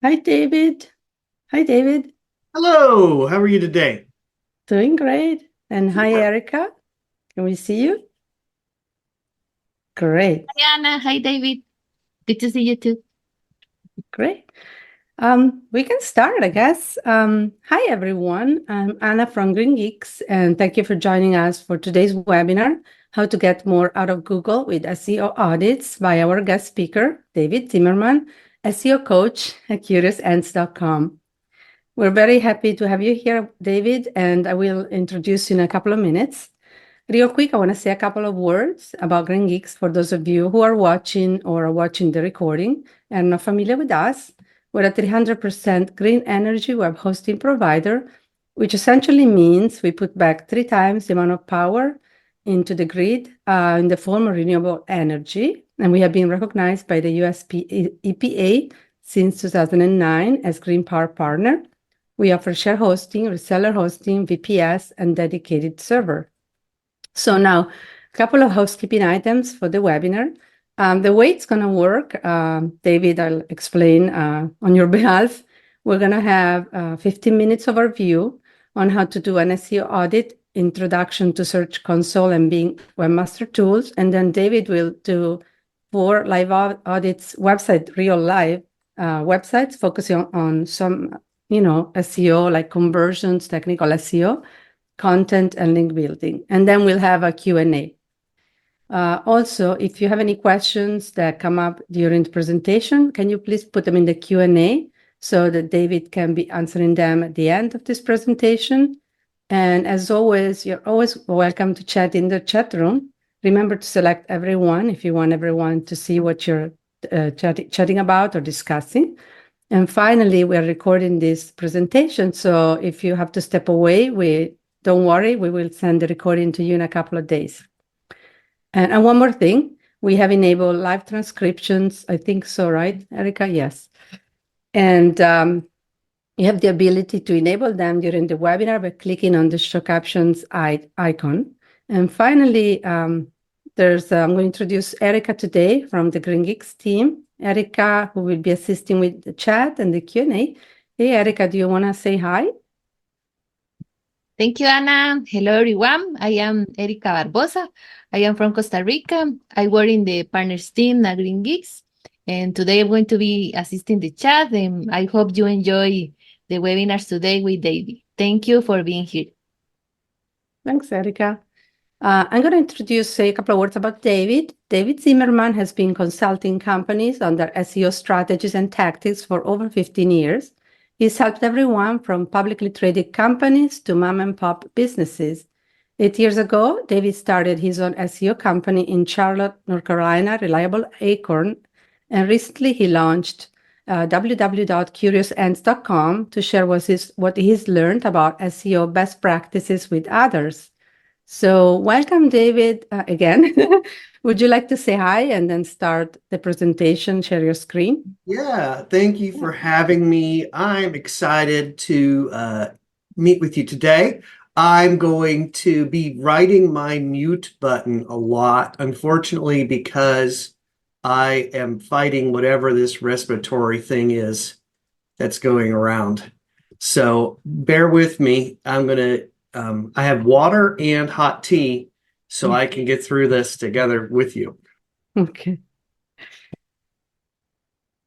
Hi, David. Hi, David. Hello, how are you today? Doing great. And hi, Super. Erica. Can we see you? Great. Hi, Anna. Hi, David. Good to see you too. Great. We can start, I guess. Hi, everyone. I'm Anna from GreenGeeks, and thank you for joining us for today's webinar, How to Get More Out of Google with SEO Audits by our guest speaker, David Zimmerman, SEO coach at CuriousAnds.com. We're very happy to have you here, David, and I will introduce you in a couple of minutes. Real quick, I want to say a couple of words about Green Geeks for those of you who are watching or are watching the recording and not familiar with us. We're a 300% green energy web hosting provider, which essentially means we put back 3 times the amount of power into the grid in the form of renewable energy. And we have been recognized by the US EPA since 2009 as Green Power Partner. We offer share hosting, reseller hosting, VPS, and dedicated server. So now, a couple of housekeeping items for the webinar. The way it's going to work, David, I'll explain on your behalf. We're going to have 15 minutes overview on how to do an SEO audit, introduction to Search Console and Bing Webmaster Tools. And then David will do 4 live audits, real live websites, focusing on some SEO like conversions, technical SEO, content, and link building. And then we'll have a Q&A. Also, if you have any questions that come up during the presentation, can you please put them in the Q&A so that David can be answering them at the end of this presentation. And as always, you're always welcome to chat in the chat room. Remember to select everyone if you want everyone to see what you're chatting about or discussing. And finally, we are recording this presentation. So if you have to step away, don't worry, we will send the recording to you in a couple of days. And one more thing, we have enabled live transcriptions. I think so, right, Erica? Yes. And you have the ability to enable them during the webinar by clicking on the show captions icon. And finally, I'm going to introduce Erica today from the GreenGeeks team. Erica, who will be assisting with the chat and the Q&A. Hey, Erica, do you want to say hi? Thank you, Anna. Hello, everyone. I am Erika Barbosa. I am from Costa Rica. I work in the partners team at GreenGeeks. And today I'm going to be assisting the chat. And I hope you enjoy the webinars today with David. Thank you for being here. Thanks, Erica. I'm going to say a couple of words about David. David Zimmerman has been consulting companies on their SEO strategies and tactics for over 15 years. He's helped everyone from publicly traded companies to mom and pop businesses. 8 years ago, David started his own SEO company in Charlotte, North Carolina, Reliable Acorn, and recently he launched www.CuriousAnds.com to share what he's learned about SEO best practices with others. So welcome, David, again. Would you like to say hi and then start the presentation, share your screen? Yeah, thank you for having me. I'm excited to meet with you today. I'm going to be writing my mute button a lot, unfortunately, because I am fighting whatever this respiratory thing is that's going around. So bear with me. I have water and hot tea so I can get through this together with you. Okay.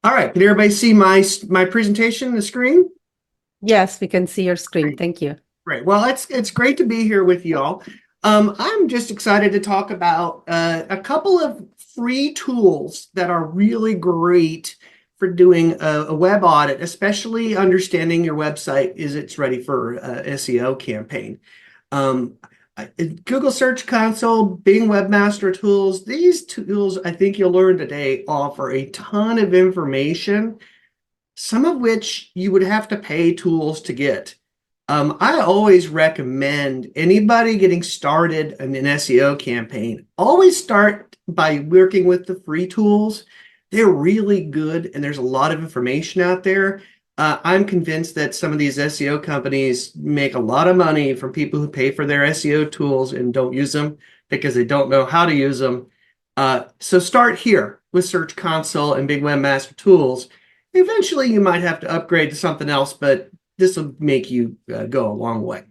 All right, can everybody see my presentation on the screen? Yes, we can see your screen. Thank you. Great. Well, it's great to be here with y'all. I'm just excited to talk about a couple of free tools that are really great for doing a web audit, especially understanding your website is it's ready for SEO campaign. Um, Google Search Console, Bing Webmaster Tools, these tools I think you'll learn today offer a ton of information, some of which you would have to pay tools to get. I always recommend anybody getting started in an SEO campaign, always start by working with the free tools. They're really good and there's a lot of information out there. I'm convinced that some of these SEO companies make a lot of money from people who pay for their SEO tools and don't use them because they don't know how to use them. So start here with Search Console and Big Webmaster Tools. Eventually, you might have to upgrade to something else, but this will make you go a long way.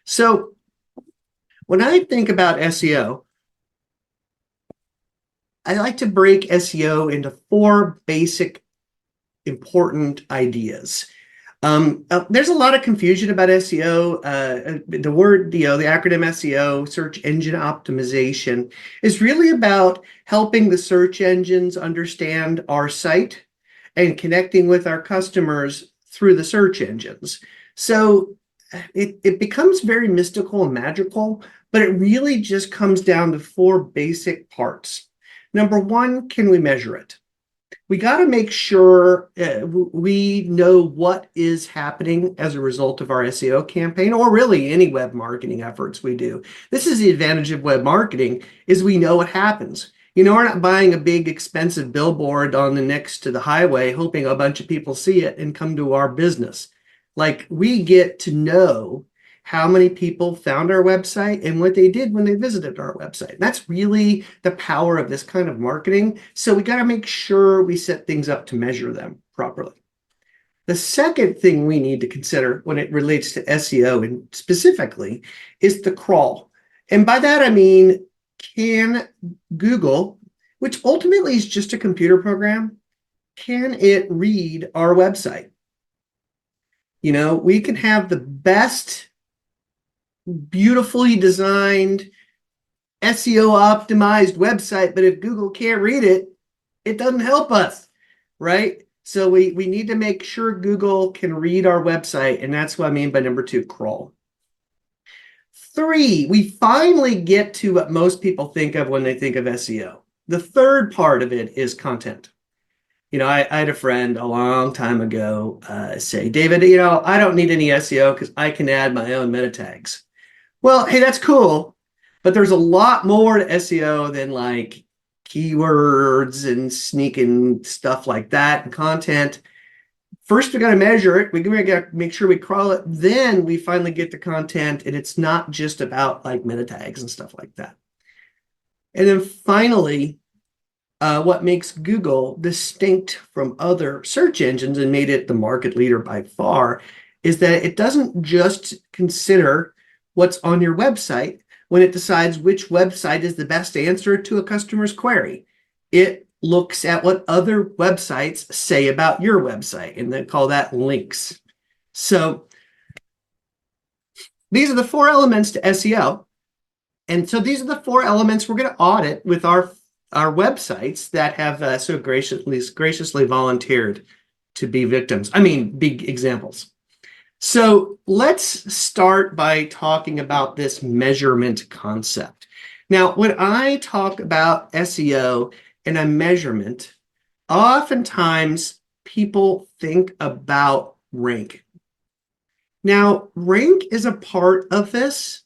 So when I think about SEO, I like to break SEO into 4 basic important ideas. There's a lot of confusion about SEO. The word, the acronym SEO, search engine optimization, is really about helping the search engines understand our site and connecting with our customers through the search engines. So it becomes very mystical and magical, but it really just comes down to 4 basic parts. Number 1, can we measure it? We got to make sure we know what is happening as a result of our SEO campaign, or really any web marketing efforts we do. This is the advantage of web marketing, is we know what happens. You know, we're not buying a big expensive billboard on the next to the highway, hoping a bunch of people see it and come to our business. Like, we get to know how many people found our website and what they did when they visited our website. That's really the power of this kind of marketing. So we got to make sure we set things up to measure them properly. The second thing we need to consider when it relates to SEO and specifically is the crawl. And by that, I mean, can Google, which ultimately is just a computer program, can it read our website? You know, we can have the best beautifully designed, SEO optimized website, but if Google can't read it, it doesn't help us, right? So we need to make sure Google can read our website, and that's what I mean by number 2, crawl. 3, we finally get to what most people think of when they think of SEO. The third part of it is content. You know, I had a friend a long time ago say, David, you know, I don't need any SEO because I can add my own meta tags. Well, hey, that's cool, but there's a lot more to SEO than like keywords and sneaking stuff like that and content. First, we got to measure it. We got to make sure we crawl it. Then we finally get the content, and it's not just about like meta tags and stuff like that. And then finally, what makes Google distinct from other search engines and made it the market leader by far is that it doesn't just consider what's on your website when it decides which website is the best answer to a customer's query. It looks at what other websites say about your website, and they call that links. So these are the 4 elements to SEO. And so these are the 4 elements we're going to audit with our websites that have so graciously volunteered to be victims. I mean, big examples. So let's start by talking about this measurement concept. Now, when I talk about SEO and a measurement, oftentimes people think about rank. Now, rank is a part of this,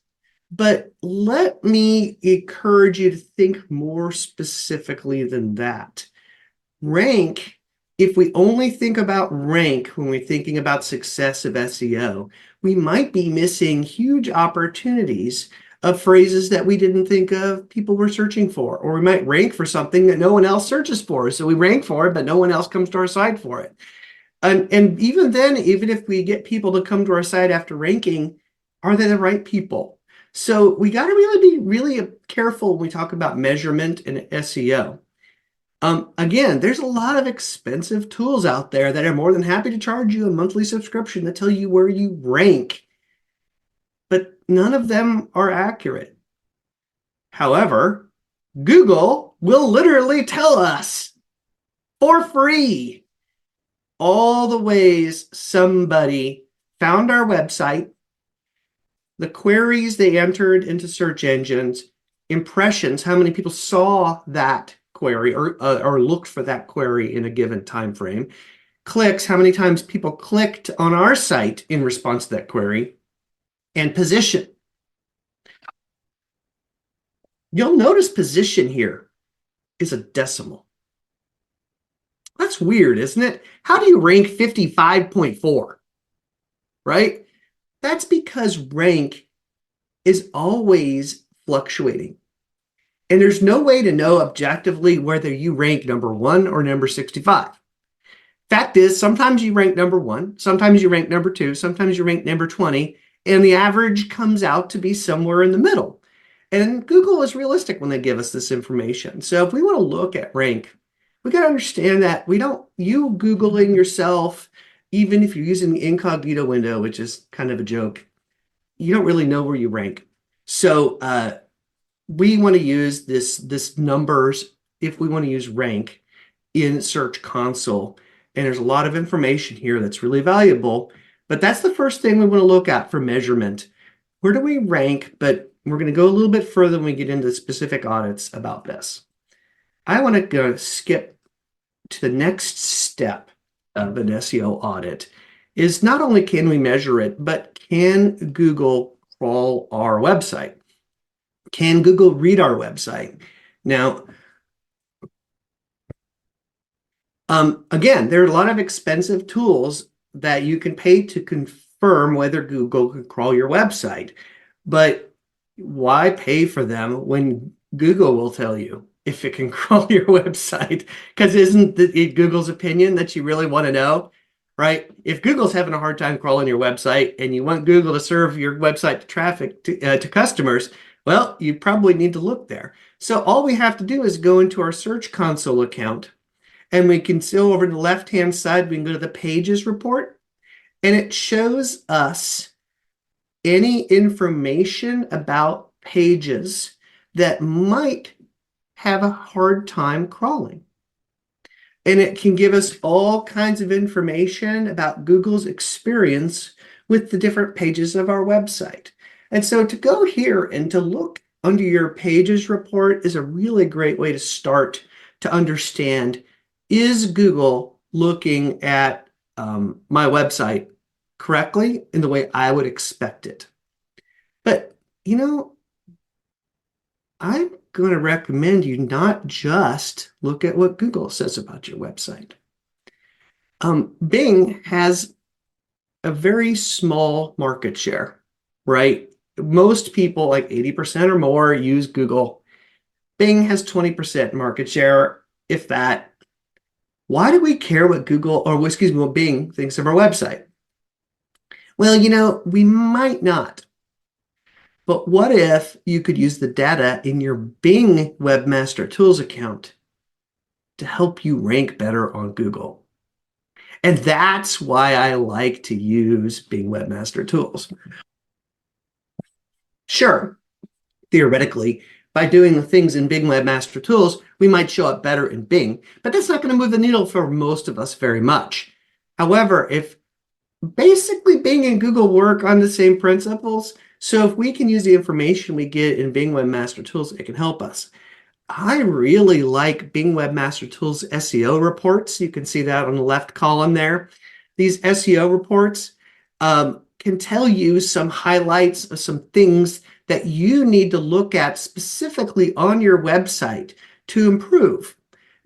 but let me encourage you to think more specifically than that. Rank, if we only think about rank when we're thinking about success of SEO, we might be missing huge opportunities of phrases that we didn't think of people were searching for. Or we might rank for something that no one else searches for. So we rank for it, but no one else comes to our site for it. And even then, even if we get people to come to our site after ranking, are they the right people? So we got to really be really careful when we talk about measurement and SEO. Again, there's a lot of expensive tools out there that are more than happy to charge you a monthly subscription to tell you where you rank, but none of them are accurate. However, Google will literally tell us for free all the ways somebody found our website, the queries they entered into search engines, impressions, how many people saw that query or looked for that query in a given time frame, clicks, how many times people clicked on our site in response to that query, and position. You'll notice position here is a decimal. That's weird, isn't it? How do you rank 55.4, right? That's because rank is always fluctuating. And there's no way to know objectively whether you rank number 1 or number 65. Fact is, sometimes you rank number 1, sometimes you rank number 2, sometimes you rank number 20, and the average comes out to be somewhere in the middle. And Google is realistic when they give us this information. So if we want to look at rank, we got to understand that you Googling yourself, even if you're using the incognito window, which is kind of a joke, you don't really know where you rank. So we want to use this numbers if we want to use rank in Search Console. And there's a lot of information here that's really valuable, but that's the first thing we want to look at for measurement. Where do we rank? But we're going to go a little bit further when we get into specific audits about this. I want to go skip to the next step of an SEO audit is not only can we measure it, but can Google crawl our website? Can Google read our website? Now, again, there are a lot of expensive tools that you can pay to confirm whether Google can crawl your website. But why pay for them when Google will tell you if it can crawl your website? Because isn't it Google's opinion that you really want to know, right? If Google's having a hard time crawling your website and you want Google to serve your website to traffic to customers, well, you probably need to look there. So all we have to do is go into our Search Console account, and we can go over to the left-hand side, we can go to the Pages report, and it shows us any information about pages that might have a hard time crawling. And it can give us all kinds of information about Google's experience with the different pages of our website. And so to go here and to look under your Pages report is a really great way to start to understand, is Google looking at my website correctly in the way I would expect it? But, I'm going to recommend you not just look at what Google says about your website. Bing has a very small market share, right? Most people, like 80% or more, use Google. Bing has 20% market share, if that. Why do we care what what Bing thinks of our website? Well, we might not. But what if you could use the data in your Bing Webmaster Tools account to help you rank better on Google? And that's why I like to use Bing Webmaster Tools. Sure, theoretically, by doing the things in Bing Webmaster Tools, we might show up better in Bing, but that's not going to move the needle for most of us very much. However, if basically Bing and Google work on the same principles, so if we can use the information we get in Bing Webmaster Tools, it can help us. I really like Bing Webmaster Tools SEO reports. You can see that on the left column there. These SEO reports can tell you some highlights of some things that you need to look at specifically on your website to improve.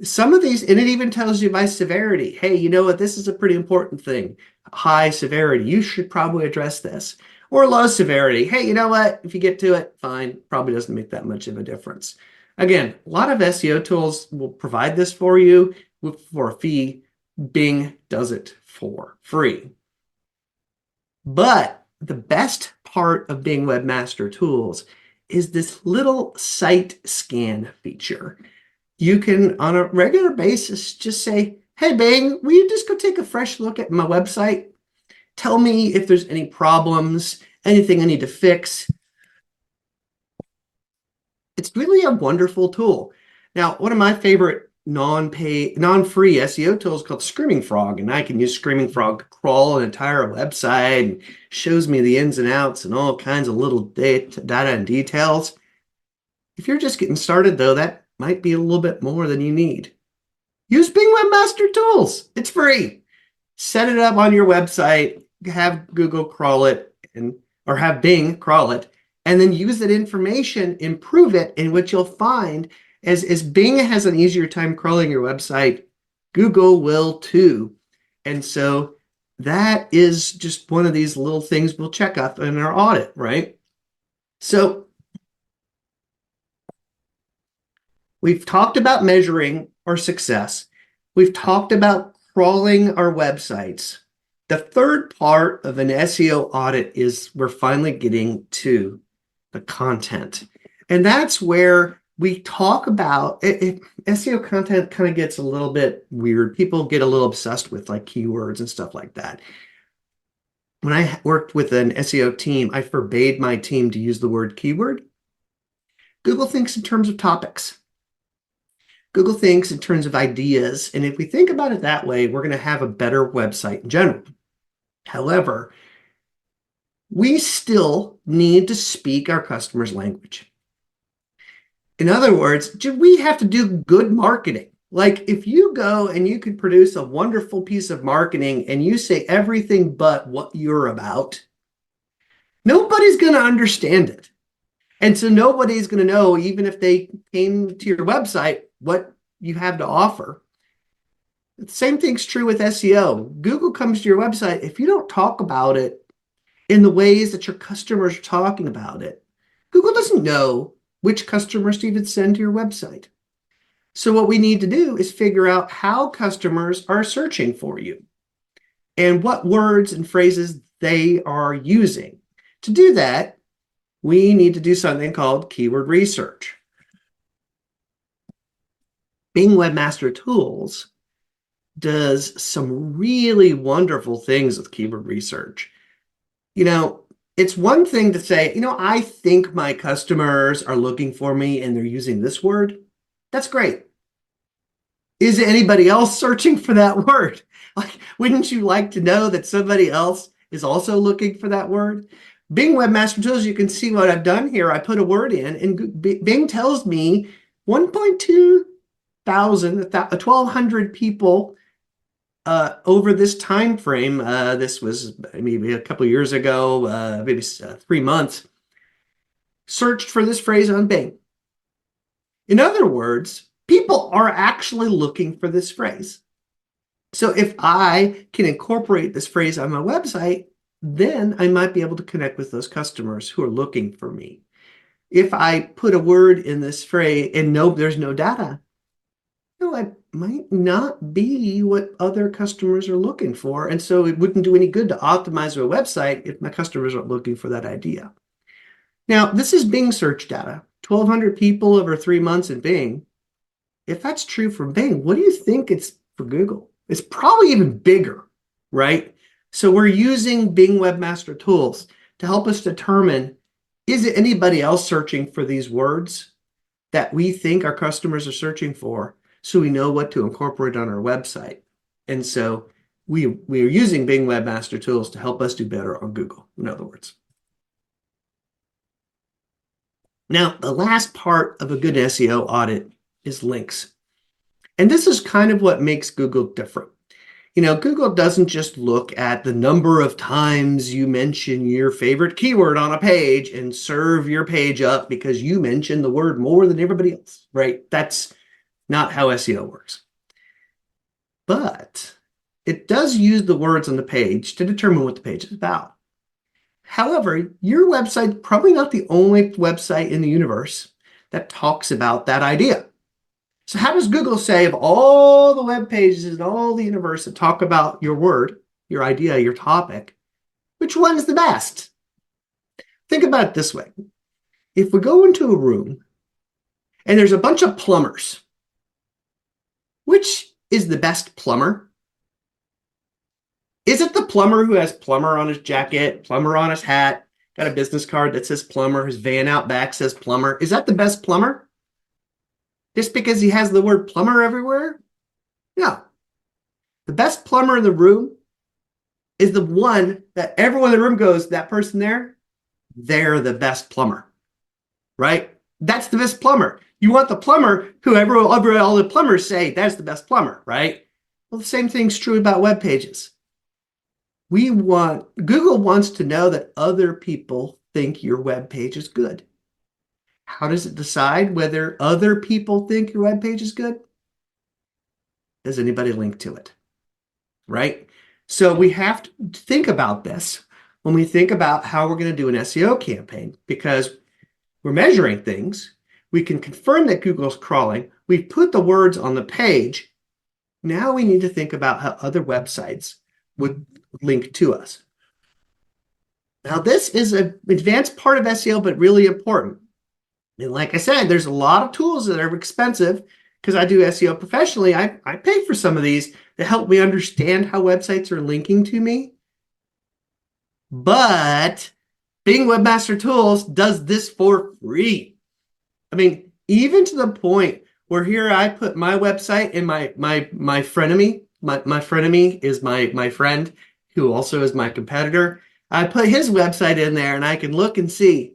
Some of these, and it even tells you by severity. Hey, you know what? This is a pretty important thing. High severity. You should probably address this. Or low severity. Hey, you know what? If you get to it, fine. Probably doesn't make that much of a difference. Again, a lot of SEO tools will provide this for you for a fee. Bing does it for free. But the best part of Bing Webmaster Tools is this little site scan feature. You can, on a regular basis, just say, hey, Bing, will you just go take a fresh look at my website? Tell me if there's any problems, anything I need to fix. It's really a wonderful tool. Now, one of my favorite non-free SEO tools called Screaming Frog, and I can use Screaming Frog to crawl an entire website and shows me the ins and outs and all kinds of little data and details. If you're just getting started, though, that might be a little bit more than you need. Use Bing Webmaster Tools. It's free. Set it up on your website, have Google crawl it, or have Bing crawl it, and then use that information, improve it, and what you'll find as Bing has an easier time crawling your website, Google will too. And so that is just one of these little things we'll check up in our audit, right? So we've talked about measuring our success. We've talked about crawling our websites, the third part of an SEO audit is we're finally getting to the content. And that's where we talk about SEO content kind of gets a little bit weird. People get a little obsessed with like keywords and stuff like that. When I worked with an SEO team, I forbade my team to use the word keyword. Google thinks in terms of topics. Google thinks in terms of ideas. And if we think about it that way, we're going to have a better website in general. However, we still need to speak our customers' language. In other words, we have to do good marketing. Like if you go and you could produce a wonderful piece of marketing and you say everything but what you're about, nobody's going to understand it. And so nobody's going to know, even if they came to your website, what you have to offer. The same thing's true with SEO. Google comes to your website. If you don't talk about it in the ways that your customers are talking about it, Google doesn't know which customers to even send to your website. So what we need to do is figure out how customers are searching for you and what words and phrases they are using. To do that, we need to do something called keyword research. Bing Webmaster Tools does some really wonderful things with keyword research. You know, it's one thing to say, I think my customers are looking for me and they're using this word. That's great. Is anybody else searching for that word? Like, wouldn't you like to know that somebody else is also looking for that word? Bing Webmaster Tools, you can see what I've done here. I put a word in and Bing tells me 1,200 people over this time frame. This was maybe a couple years ago, maybe 3 months, searched for this phrase on Bing. In other words, people are actually looking for this phrase. So if I can incorporate this phrase on my website, then I might be able to connect with those customers who are looking for me. If I put a word in this phrase and there's no data, it might not be what other customers are looking for. And so it wouldn't do any good to optimize my website if my customers aren't looking for that idea. Now, this is Bing search data, 1,200 people over 3 months in Bing. If that's true for Bing, what do you think it's for Google? It's probably even bigger, right? So we're using Bing Webmaster Tools to help us determine, is it anybody else searching for these words that we think our customers are searching for, so we know what to incorporate on our website. And so we are using Bing Webmaster Tools to help us do better on Google, in other words. Now, the last part of a good SEO audit is links. And this is kind of what makes Google different. Google doesn't just look at the number of times you mention your favorite keyword on a page and serve your page up because you mentioned the word more than everybody else, right? That's not how SEO works. But it does use the words on the page to determine what the page is about. However, your website's probably not the only website in the universe that talks about that idea. So how does Google say of all the web pages in all the universe that talk about your word, your idea, your topic, which one is the best? Think about it this way. If we go into a room and there's a bunch of plumbers, which is the best plumber? Is it the plumber who has plumber on his jacket, plumber on his hat, got a business card that says plumber, his van out back says plumber? Is that the best plumber? Just because he has the word plumber everywhere? No. The best plumber in the room is the one that everyone in the room goes, that person there, they're the best plumber, right? That's the best plumber. You want the plumber who all the plumbers say, that's the best plumber, right? Well, the same thing's true about web pages. Google wants to know that other people think your web page is good. How does it decide whether other people think your web page is good? Does anybody link to it? Right? So we have to think about this when we think about how we're going to do an SEO campaign, because we're measuring things. We can confirm that Google's crawling. We've put the words on the page. Now we need to think about how other websites would link to us. Now, this is an advanced part of SEO, but really important. And like I said, there's a lot of tools that are expensive because I do SEO professionally. I pay for some of these to help me understand how websites are linking to me. But Bing Webmaster Tools does this for free. I mean, even to the point where here I put my website and my frenemy. My frenemy is my friend who also is my competitor. I put his website in there and I can look and see,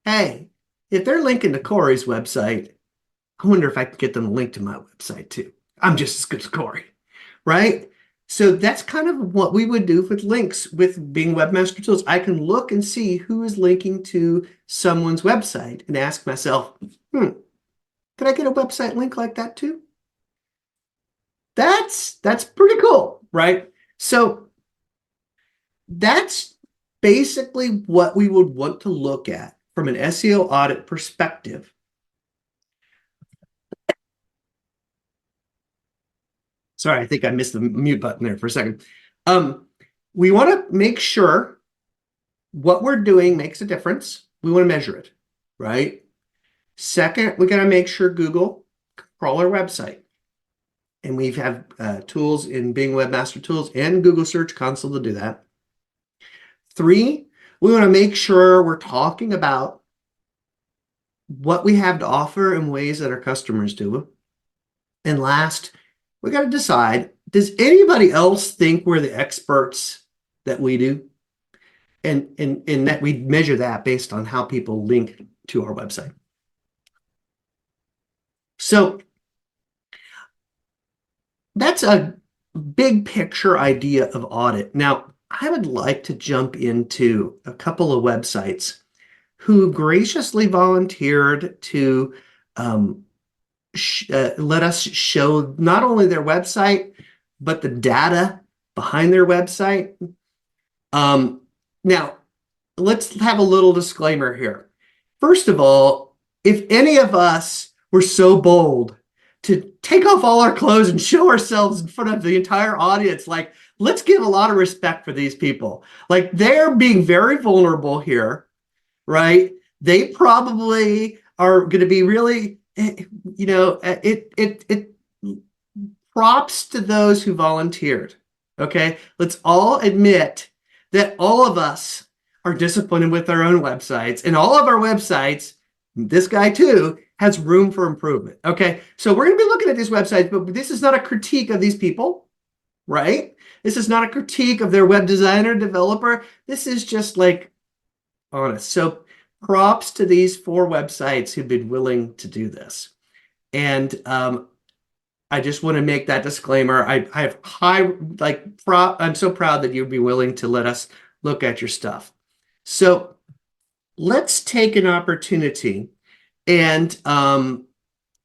hey, if they're linking to Corey's website, I wonder if I can get them to link to my website too. I'm just as good as Corey, right? So that's kind of what we would do with links with Bing Webmaster Tools. I can look and see who is linking to someone's website and ask myself, could I get a website link like that too? That's pretty cool, right? So that's basically what we would want to look at from an SEO audit perspective. Sorry, I think I missed the mute button there for a second. We want to make sure what we're doing makes a difference. We want to measure it, right? Second, we got to make sure Google can crawl our website. And we have tools in Bing Webmaster Tools and Google Search Console to do that. 3, we want to make sure we're talking about what we have to offer in ways that our customers do. And last, we got to decide, does anybody else think we're the experts that we do? And that we measure that based on how people link to our website. So that's a big picture idea of audit. Now, I would like to jump into a couple of websites who graciously volunteered to let us show not only their website, but the data behind their website. Now, let's have a little disclaimer here. First of all, if any of us were so bold to take off all our clothes and show ourselves in front of the entire audience, like, let's give a lot of respect for these people. Like, they're being very vulnerable here, right? They probably are going to be really, props to those who volunteered. Okay, let's all admit that all of us are disappointed with our own websites, and all of our websites, this guy too, has room for improvement. Okay, so we're going to be looking at these websites, but this is not a critique of these people, right? This is not a critique of their web designer, developer. This is just like honest. So props to these 4 websites who've been willing to do this. And I just want to make that disclaimer. I have I'm so proud that you'd be willing to let us look at your stuff. So let's take an opportunity and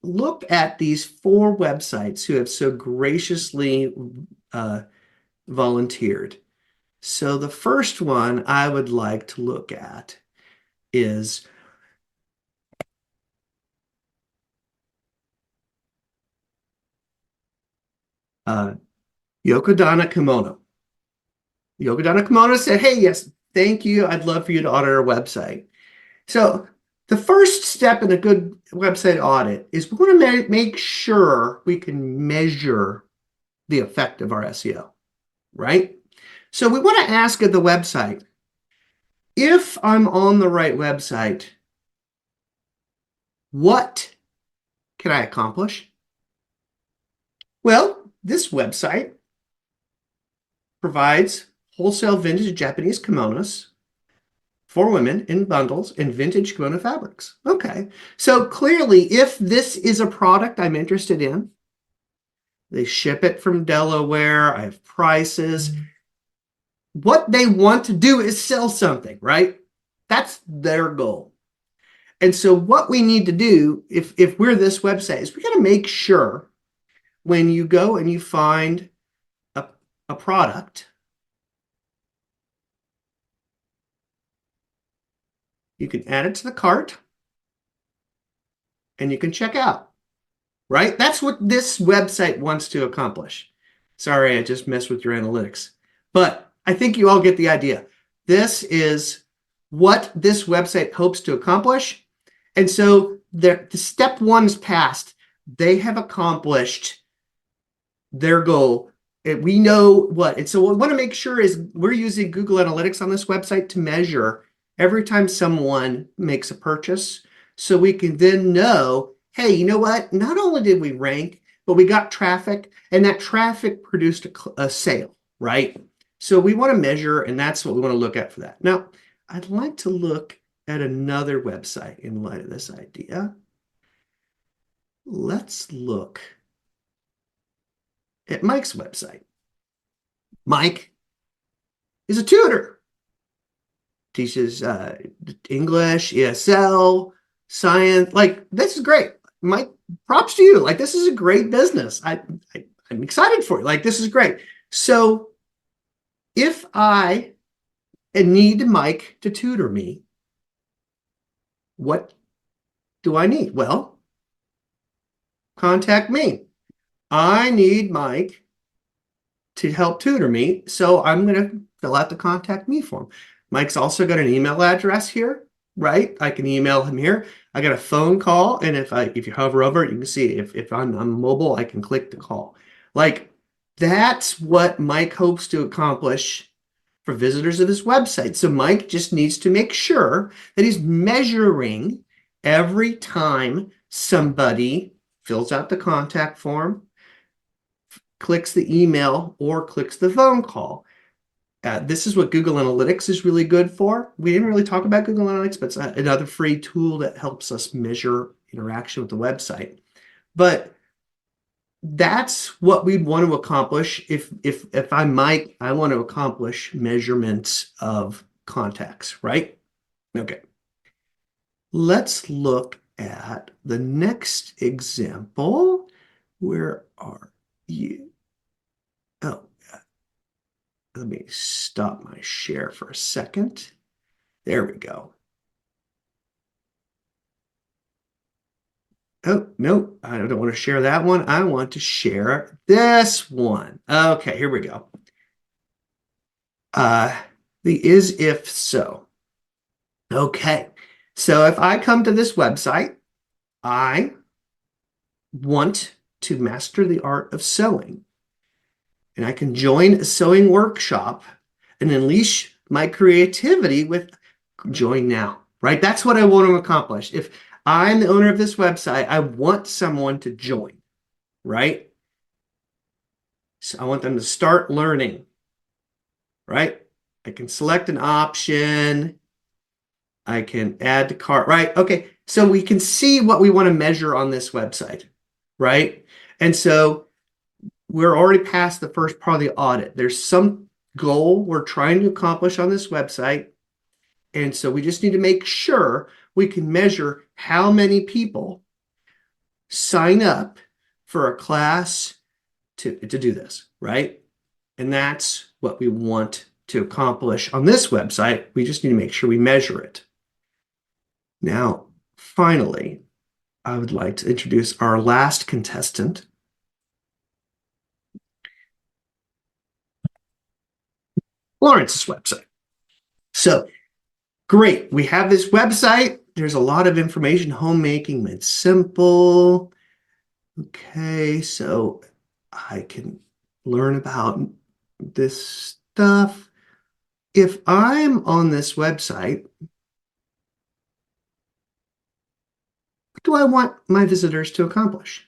look at these 4 websites who have so graciously volunteered. So the first one I would like to look at is Yokodana Kimono. Yokodana Kimono said, hey, yes, thank you. I'd love for you to audit our website. So the first step in a good website audit is we want to make sure we can measure the effect of our SEO, right? So we want to ask at the website, if I'm on the right website, what can I accomplish? Well, this website provides wholesale vintage Japanese kimonos for women in bundles in vintage kimono fabrics. Okay, so clearly, if this is a product I'm interested in, they ship it from Delaware, I have prices. What they want to do is sell something, right? That's their goal. And so what we need to do, if we're this website, is we got to make sure when you go and you find a product, you can add it to the cart and you can check out. right? That's what this website wants to accomplish. Sorry, I just messed with your analytics. But I think you all get the idea. This is what this website hopes to accomplish. And so the step one's passed. They have accomplished their goal. We know what. And so what we want to make sure is we're using Google Analytics on this website to measure every time someone makes a purchase. So we can then know, hey, you know what? Not only did we rank, but we got traffic, and that traffic produced a sale, right? So we want to measure, and that's what we want to look at for that. Now, I'd like to look at another website in light of this idea. Let's look at Mike's website. Mike is a tutor. Teaches English, ESL, science. Like, this is great. Mike, props to you. Like, this is a great business. I'm excited for you. Like, this is great. So if I need Mike to tutor me, what do I need? Well, contact me. I need Mike to help tutor me, so I'm going to fill out the contact me form. Mike's also got an email address here, right? I can email him here. I got a phone call, and if you hover over it, you can see if I'm mobile, I can click the call. Like, that's what Mike hopes to accomplish for visitors of his website. So Mike just needs to make sure that he's measuring every time somebody fills out the contact form, clicks the email, or clicks the phone call. This is what Google Analytics is really good for. We didn't really talk about Google Analytics, but it's another free tool that helps us measure interaction with the website. But that's what we'd want to accomplish. If I'm Mike, I want to accomplish measurements of contacts, right? Okay. Let's look at the next example. Where are you? Oh, let me stop my share for a second. There we go. Oh, no, I don't want to share that one. I want to share this one. Okay, here we go. The is if so. Okay, so if I come to this website, I want to master the art of sewing. And I can join a sewing workshop and unleash my creativity with join now, right? That's what I want to accomplish. If I'm the owner of this website, I want someone to join, right? So I want them to start learning, right? I can select an option. I can add to cart, right? Okay, so we can see what we want to measure on this website, right? And so we're already past the first part of the audit. There's some goal we're trying to accomplish on this website. And so we just need to make sure we can measure how many people sign up for a class to do this, right? And that's what we want to accomplish on this website. We just need to make sure we measure it. Now, finally, I would like to introduce our last contestant. Lawrence's website. So great, we have this website. There's a lot of information. Homemaking made simple. Okay, so I can learn about this stuff. If I'm on this website, what do I want my visitors to accomplish?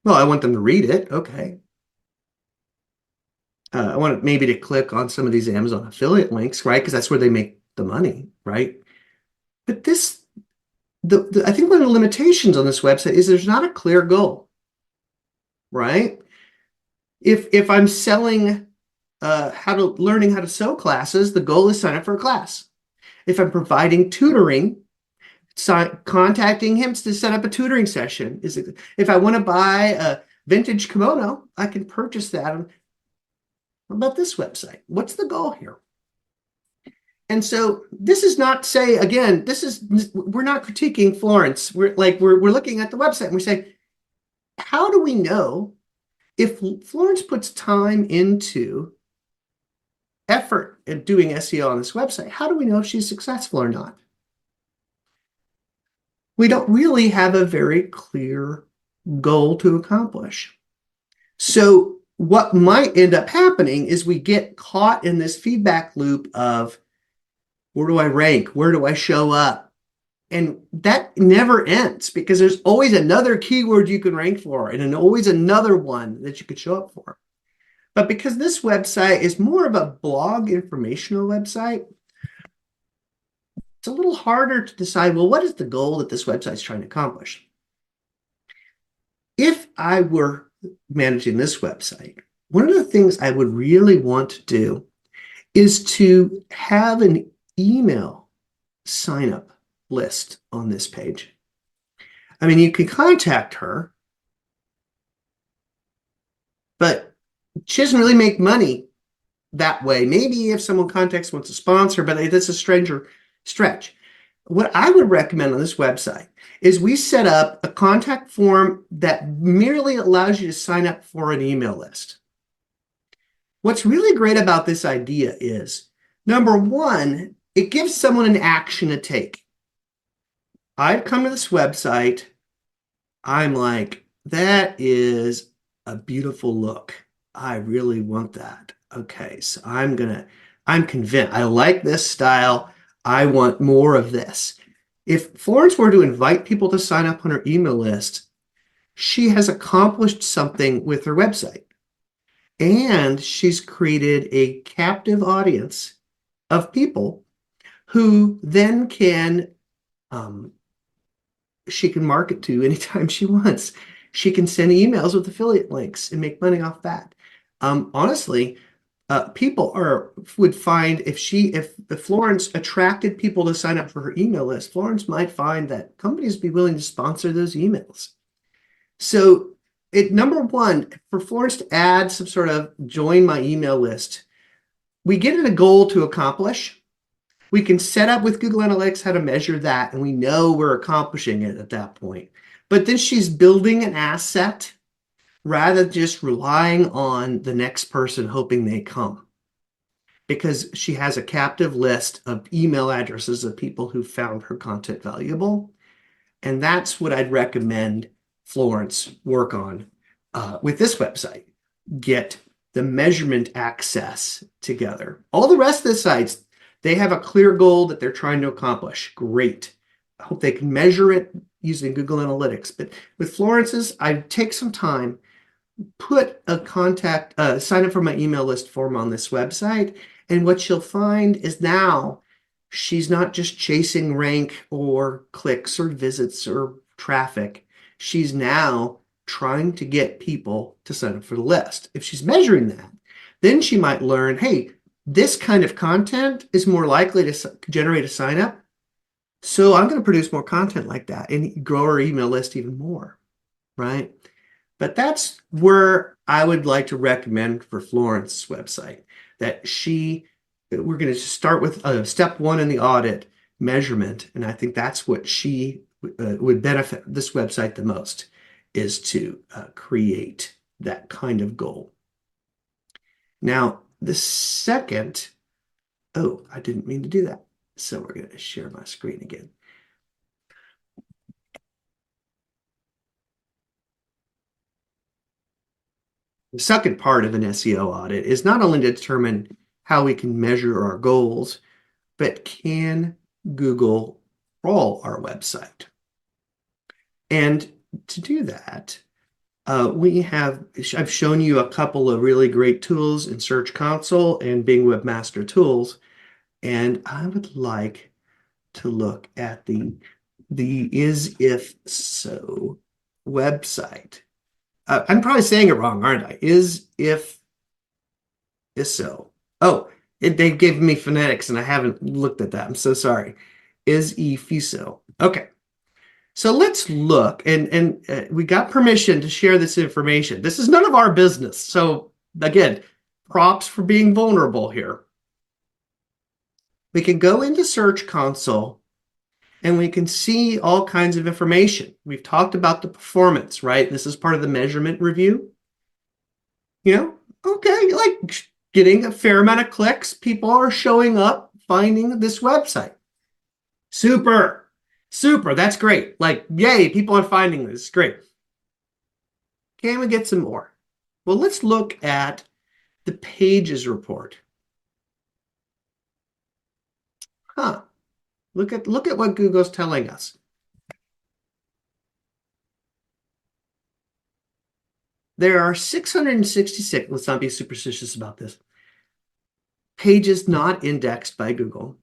Well, I want them to read it. Okay. I want maybe to click on some of these Amazon affiliate links, right? Because that's where they make the money, right? But this, I think one of the limitations on this website is there's not a clear goal, right? If I'm selling learning how to sew classes, the goal is sign up for a class. If I'm providing tutoring, contacting him to set up a tutoring session. If I want to buy a vintage kimono, I can purchase that. What about this website? What's the goal here? And so this is not say, again, we're not critiquing Florence. We're looking at the website and we say, how do we know if Florence puts time into effort at doing SEO on this website? How do we know if she's successful or not? We don't really have a very clear goal to accomplish. So what might end up happening is we get caught in this feedback loop of, where do I rank? Where do I show up? And that never ends, because there's always another keyword you can rank for and always another one that you could show up for. But because this website is more of a blog informational website, it's a little harder to decide, well, what is the goal that this website is trying to accomplish? If I were managing this website, one of the things I would really want to do is to have an email sign up list on this page. I mean, you can contact her, but she doesn't really make money that way. Maybe if someone contacts, wants to sponsor, but that's a stranger stretch. What I would recommend on this website is we set up a contact form that merely allows you to sign up for an email list. What's really great about this idea is, number one, it gives someone an action to take. I've come to this website. I'm like, that is a beautiful look. I really want that. Okay, so I'm convinced. I like this style. I want more of this. If Florence were to invite people to sign up on her email list, she has accomplished something with her website. And she's created a captive audience of people who then she can market to anytime she wants. She can send emails with affiliate links and make money off that. Honestly, people would find if Florence attracted people to sign up for her email list, Florence might find that companies would be willing to sponsor those emails. So number one, for Florence to add some sort of join my email list, we get a goal to accomplish. We can set up with Google Analytics how to measure that, and we know we're accomplishing it at that point. But then she's building an asset rather than just relying on the next person hoping they come, because she has a captive list of email addresses of people who found her content valuable. And that's what I'd recommend Florence work on with this website. Get the measurement access together. All the rest of the sites, they have a clear goal that they're trying to accomplish. Great. I hope they can measure it using Google Analytics. But with Florence's, I'd take some time, put a sign up for my email list form on this website. And what she'll find is now she's not just chasing rank or clicks or visits or traffic. She's now trying to get people to sign up for the list. If she's measuring that, then she might learn, hey, this kind of content is more likely to generate a sign up. So I'm going to produce more content like that and grow our email list even more, right? But that's where I would like to recommend for Florence's website that we're going to start with step one in the audit, measurement. And I think that's what she would benefit this website the most, is to create that kind of goal. Now, the second, I didn't mean to do that. So we're going to share my screen again. The second part of an SEO audit is not only to determine how we can measure our goals, but can Google crawl our website? And to do that, I've shown you a couple of really great tools in Search Console and Bing Webmaster Tools. And I would like to look at the is if so website. I'm probably saying it wrong, aren't I? Is if so. Oh, they gave me phonetics and I haven't looked at that. I'm so sorry. Is if so. Okay. So let's look, and we got permission to share this information. This is none of our business. So again, props for being vulnerable here. We can go into Search Console and we can see all kinds of information. We've talked about the performance, right? This is part of the measurement review. You know, okay, like getting a fair amount of clicks. People are showing up, finding this website. Super, super, that's great. Like, yay, people are finding this, great. Can we get some more? Well, let's look at the pages report. Huh. Look at what Google's telling us. There are 666, let's not be superstitious about this, pages not indexed by Google,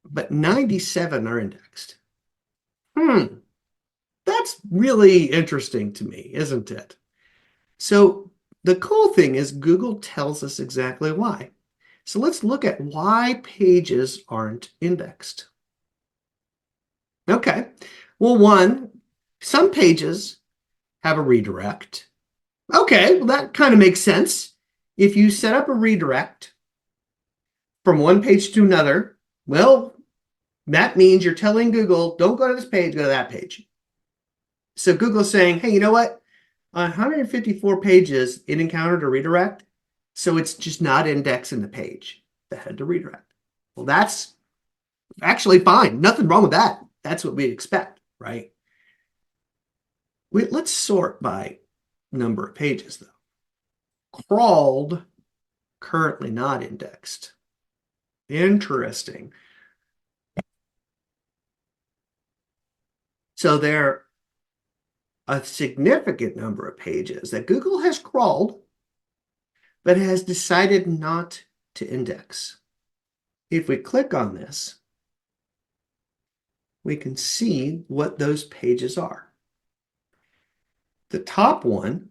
but 97 are indexed. That's really interesting to me, isn't it? So the cool thing is Google tells us exactly why. So let's look at why pages aren't indexed. Okay, well, one, some pages have a redirect. Okay, well, that kind of makes sense. If you set up a redirect from one page to another, well, that means you're telling Google, don't go to this page, go to that page. So Google's saying, hey, you know what? On 154 pages, it encountered a redirect, so it's just not indexing the page that had to redirect. Well, that's actually fine. Nothing wrong with that. That's what we'd expect, right? Let's sort by number of pages, though. Crawled, currently not indexed. Interesting. So there are a significant number of pages that Google has crawled, but has decided not to index. If we click on this, we can see what those pages are. The top one,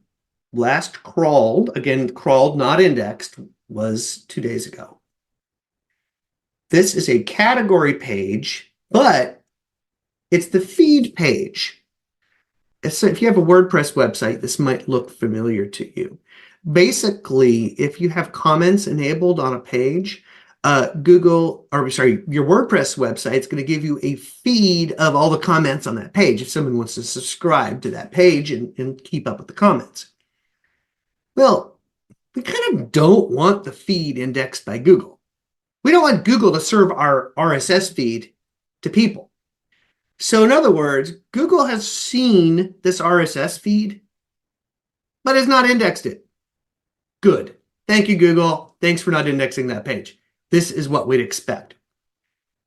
last crawled, again, crawled, not indexed, was 2 days ago. This is a category page, but it's the feed page. So if you have a WordPress website, this might look familiar to you. Basically, if you have comments enabled on a page, your WordPress website is going to give you a feed of all the comments on that page if someone wants to subscribe to that page and keep up with the comments. Well, we kind of don't want the feed indexed by Google. We don't want Google to serve our RSS feed to people. So in other words, Google has seen this RSS feed, but has not indexed it. Good. Thank you, Google. Thanks for not indexing that page. This is what we'd expect.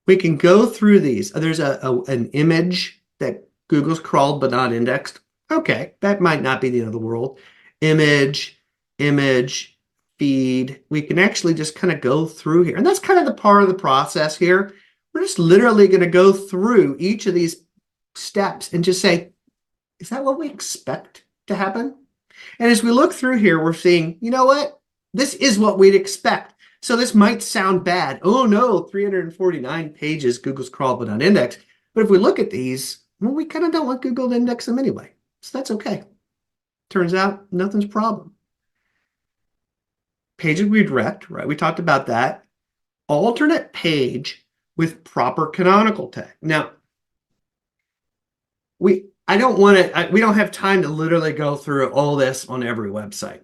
We can go through these. There's an image that Google's crawled but not indexed. Okay, that might not be the end of the world. Image, feed. We can actually just kind of go through here. And that's kind of the part of the process here. We're just literally going to go through each of these steps and just say, is that what we expect to happen? And as we look through here, we're seeing, you know what? This is what we'd expect. So this might sound bad. Oh no, 349 pages, Google's crawled but not indexed. But if we look at these, well, we kind of don't want Google to index them anyway. So that's okay. Turns out nothing's a problem. Page redirect, right? We talked about that. Alternate page with proper canonical tag. Now, we don't have time to literally go through all this on every website.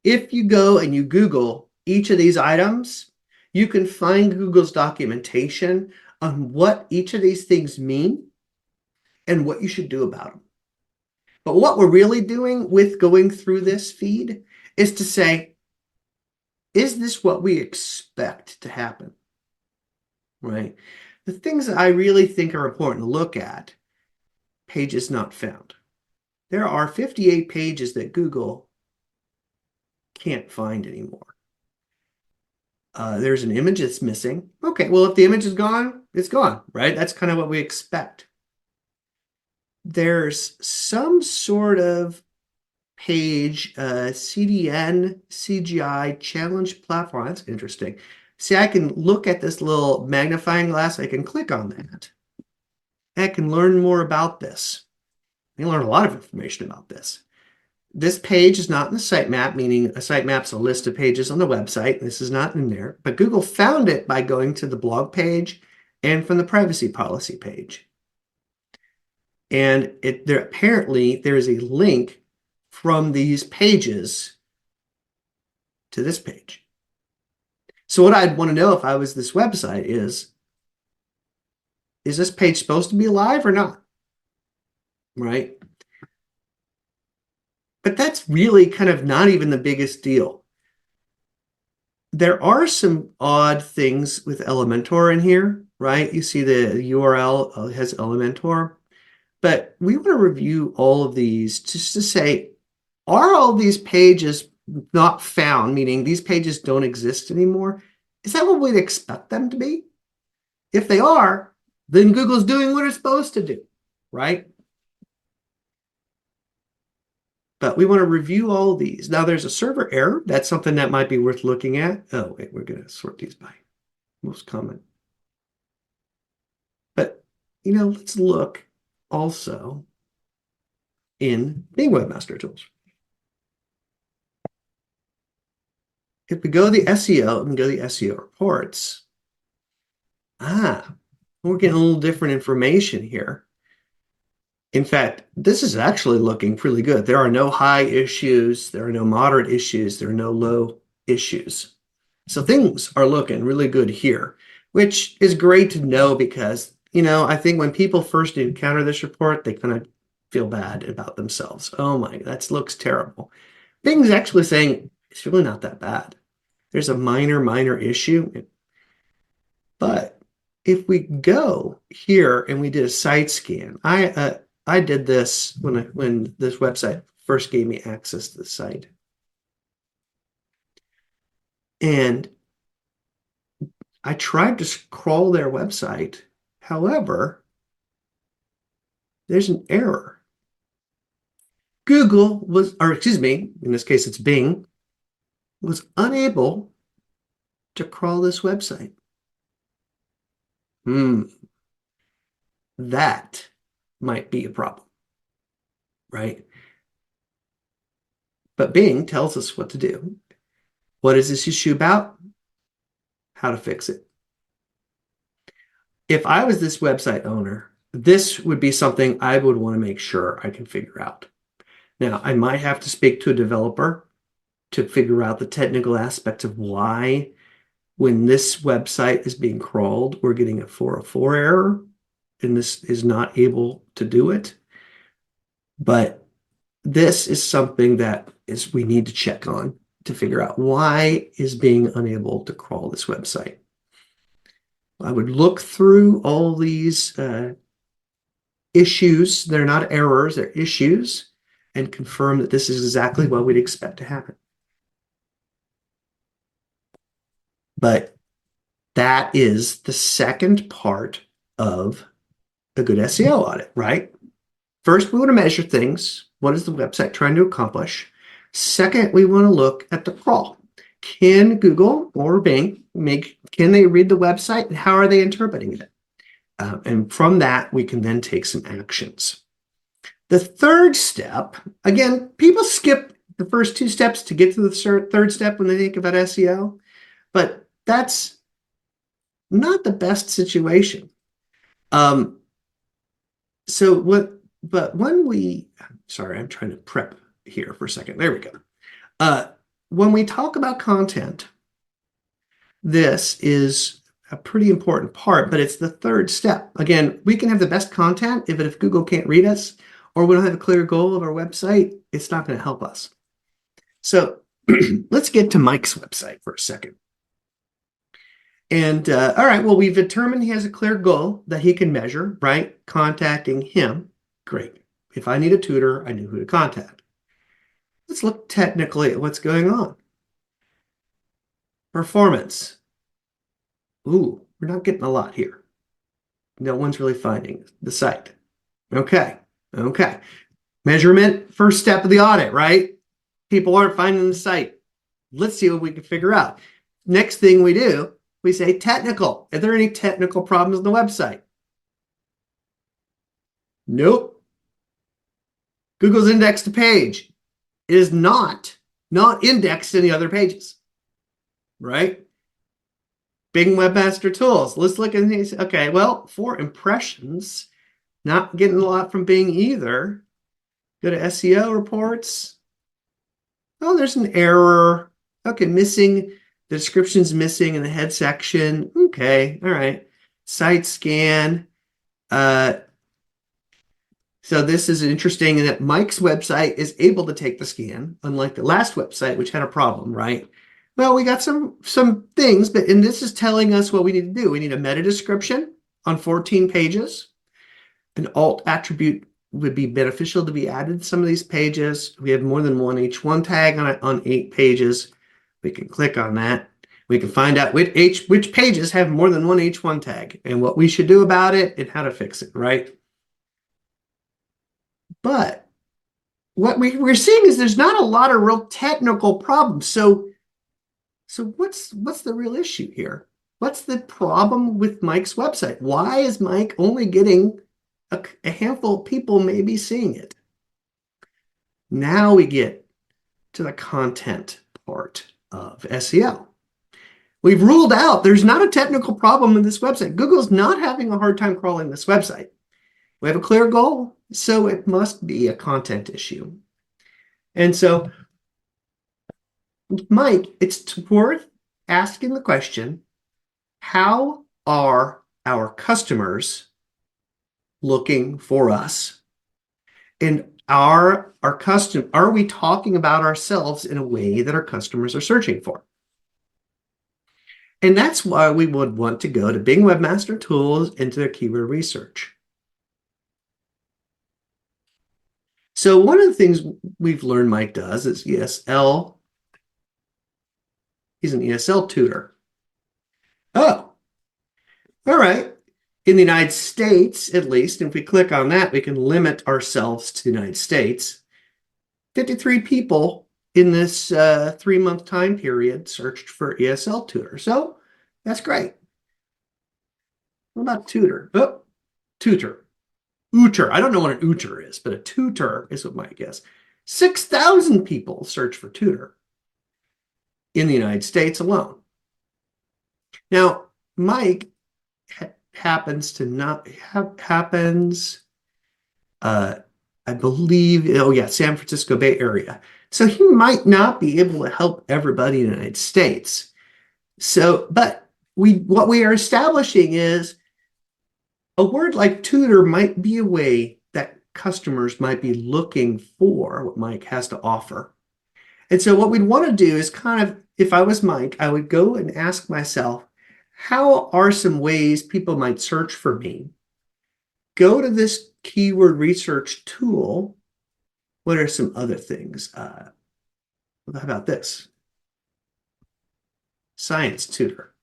If you go and you Google each of these items, you can find Google's documentation on what each of these things mean and what you should do about them. But what we're really doing with going through this feed is to say, is this what we expect to happen? Right? The things that I really think are important to look at, pages not found. There are 58 pages that Google can't find anymore. There's an image that's missing. Okay, well, if the image is gone, it's gone, right? That's kind of what we expect. There's some sort of page, CDN, CGI challenge platform. That's interesting. See, I can look at this little magnifying glass. I can click on that. I can learn more about this. I can learn a lot of information about this. This page is not in the sitemap, meaning a sitemap's a list of pages on the website. This is not in there, but Google found it by going to the blog page and from the privacy policy page. And apparently there is a link from these pages to this page. So what I'd want to know if I was this website is this page supposed to be live or not? Right? But that's really kind of not even the biggest deal. There are some odd things with Elementor in here, right? You see the URL has Elementor. But we want to review all of these just to say, are all these pages not found, meaning these pages don't exist anymore? Is that what we'd expect them to be? If they are, then Google's doing what it's supposed to do, right? But we want to review all these. Now there's a server error. That's something that might be worth looking at. Oh, wait, we're going to sort these by most common. But, let's look also in Bing Webmaster Tools. If we go to the SEO and go to the SEO reports, we're getting a little different information here. In fact, this is actually looking pretty good. There are no high issues. There are no moderate issues. There are no low issues. So things are looking really good here, which is great to know because, I think when people first encounter this report, they kind of feel bad about themselves. Oh my, that looks terrible. Bing's actually saying it's really not that bad. There's a minor issue. But if we go here and we did a site scan, I did this when this website first gave me access to the site. And I tried to crawl their website. However, there's an error. Google in this case, it's Bing, was unable to crawl this website. That might be a problem, right? But Bing tells us what to do. What is this issue about? How to fix it. If I was this website owner, this would be something I would want to make sure I can figure out. Now, I might have to speak to a developer to figure out the technical aspects of why when this website is being crawled, we're getting a 404 error and this is not able to do it. But this is something that we need to check on to figure out why is Bing unable to crawl this website. I would look through all these issues. They're not errors, they're issues, and confirm that this is exactly what we'd expect to happen. But that is the second part of a good SEO audit, right? First, we want to measure things. What is the website trying to accomplish? Second, we want to look at the crawl. Can Google or Bing can they read the website and how are they interpreting it? And from that, we can then take some actions. The third step, again, people skip the first two steps to get to the third step when they think about SEO, but that's not the best situation. Sorry, I'm trying to prep here for a second. There we go. When we talk about content, this is a pretty important part, but it's the third step. Again, we can have the best content, if Google can't read us, or we don't have a clear goal of our website, it's not going to help us. So let's get to Mike's website for a second. And all right, well, we've determined he has a clear goal that he can measure, right? Contacting him, great. If I need a tutor, I know who to contact. Let's look technically at what's going on. Performance. Ooh, we're not getting a lot here. No one's really finding the site. Okay. Measurement, first step of the audit, right? People aren't finding the site. Let's see what we can figure out. Next thing we do, we say technical. Are there any technical problems on the website? Nope. Google's indexed a page. is not indexed in the other pages, right? Bing Webmaster Tools. Let's look at these. Okay, well, for impressions, not getting a lot from Bing either. Go to SEO reports. Oh, there's an error. Okay, missing. The description's missing in the head section. Okay, all right. Site scan. So this is interesting in that Mike's website is able to take the scan, unlike the last website, which had a problem, right? Well, we got some things, and this is telling us what we need to do. We need a meta description on 14 pages. An alt attribute would be beneficial to be added to some of these pages. We have more than one H1 tag on 8 pages. We can click on that. We can find out which pages have more than one H1 tag and what we should do about it and how to fix it, right? But what we're seeing is there's not a lot of real technical problems. So what's the real issue here? What's the problem with Mike's website? Why is Mike only getting a handful of people maybe seeing it? Now we get to the content part of SEO. We've ruled out there's not a technical problem with this website. Google's not having a hard time crawling this website. We have a clear goal, so it must be a content issue. And so, Mike, it's worth asking the question, how are our customers looking for us? And are we talking about ourselves in a way that our customers are searching for? And that's why we would want to go to Bing Webmaster Tools into their keyword research. So one of the things we've learned Mike does is ESL. He's an ESL tutor. Oh, all right. In the United States, at least, if we click on that, we can limit ourselves to the United States. 53 people in this 3-month time period searched for ESL tutor. So that's great. What about tutor? Oh, tutor. Ooter. I don't know what an ooter is, but a tutor is what Mike is. 6,000 people search for tutor in the United States alone. Now, Mike happens to not I believe, San Francisco Bay Area. So he might not be able to help everybody in the United States. So, but what we are establishing is a word like tutor might be a way that customers might be looking for what Mike has to offer. And so what we'd want to do is kind of, if I was Mike, I would go and ask myself, how are some ways people might search for me? Go to this keyword research tool. What are some other things? How about this? Science tutor.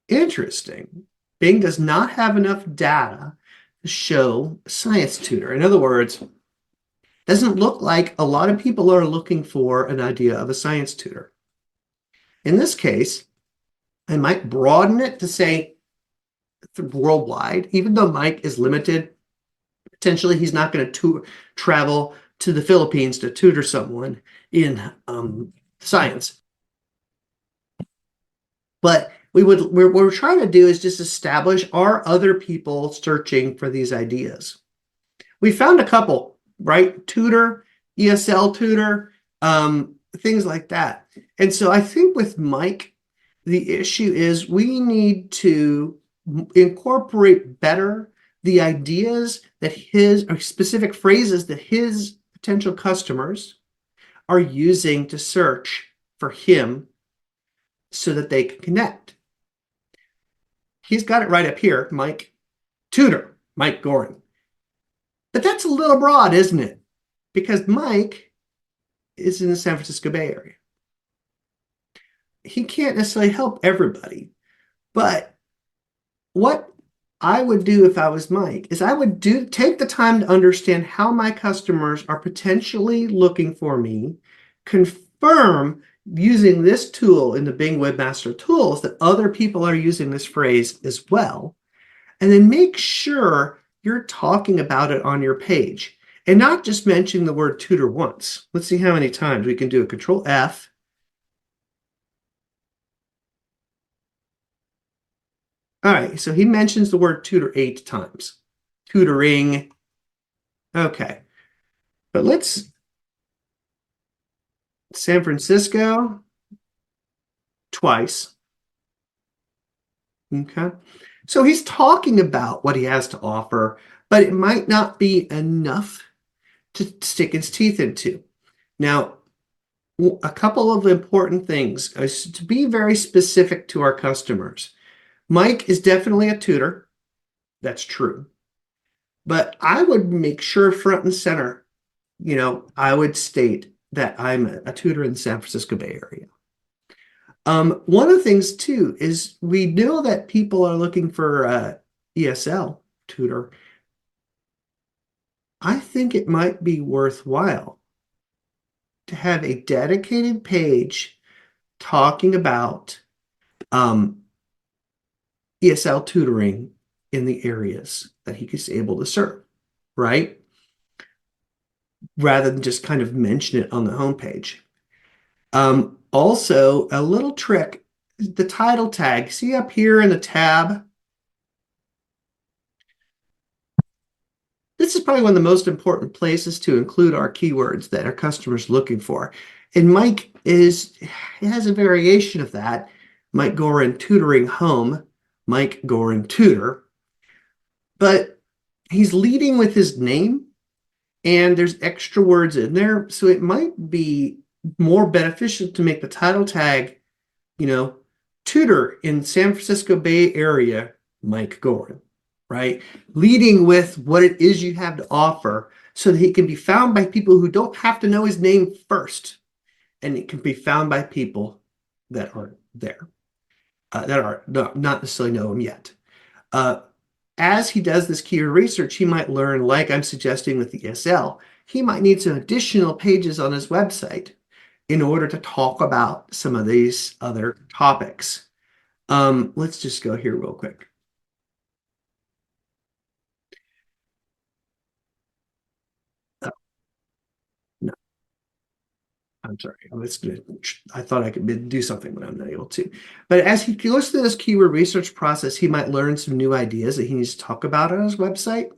Interesting. Bing does not have enough data to show science tutor. In other words, it doesn't look like a lot of people are looking for an idea of a science tutor. In this case, I might broaden it to say worldwide, even though Mike is limited. Potentially, he's not going to travel to the Philippines to tutor someone in science. But what we're trying to do is just establish, are other people searching for these ideas? We found a couple, right? Tutor, ESL tutor, things like that. And so I think with Mike, the issue is we need to incorporate better the ideas that or specific phrases that his potential customers are using to search for him so that they can connect. He's got it right up here, Mike tutor, Mike Goring. But that's a little broad, isn't it? Because Mike is in the San Francisco Bay Area. He can't necessarily help everybody. But what I would do if I was Mike is I would take the time to understand how my customers are potentially looking for me, confirm using this tool in the Bing Webmaster Tools that other people are using this phrase as well, and then make sure you're talking about it on your page. and not just mentioning the word tutor once. Let's see how many times we can do a Control F. All right, so he mentions the word tutor 8 times. Tutoring. Okay, but let's San Francisco twice. Okay, so he's talking about what he has to offer, but it might not be enough to stick his teeth into. Now, a couple of important things is to be very specific to our customers. Mike is definitely a tutor. That's true. But I would make sure front and center, I would state that I'm a tutor in the San Francisco Bay Area. One of the things too is we know that people are looking for ESL tutor. I think it might be worthwhile to have a dedicated page talking about ESL tutoring in the areas that he is able to serve, right? Rather than just kind of mention it on the homepage. Also, a little trick, the title tag. See up here in the tab? This is probably one of the most important places to include our keywords that our customers are looking for. And Mike has a variation of that. Mike Gorin tutoring home, Mike Gorin tutor. But he's leading with his name, and there's extra words in there. So it might be more beneficial to make the title tag, tutor in San Francisco Bay Area, Mike Gorin, right? Leading with what it is you have to offer so that he can be found by people who don't have to know his name first. And it can be found by people that are there, that are not necessarily know him yet. As he does this keyword research, he might learn, like I'm suggesting with the ESL, he might need some additional pages on his website in order to talk about some of these other topics. Let's just go here real quick. Oh, no, I'm sorry. I thought I could do something, but I'm not able to. But as he goes through this keyword research process, he might learn some new ideas that he needs to talk about on his website.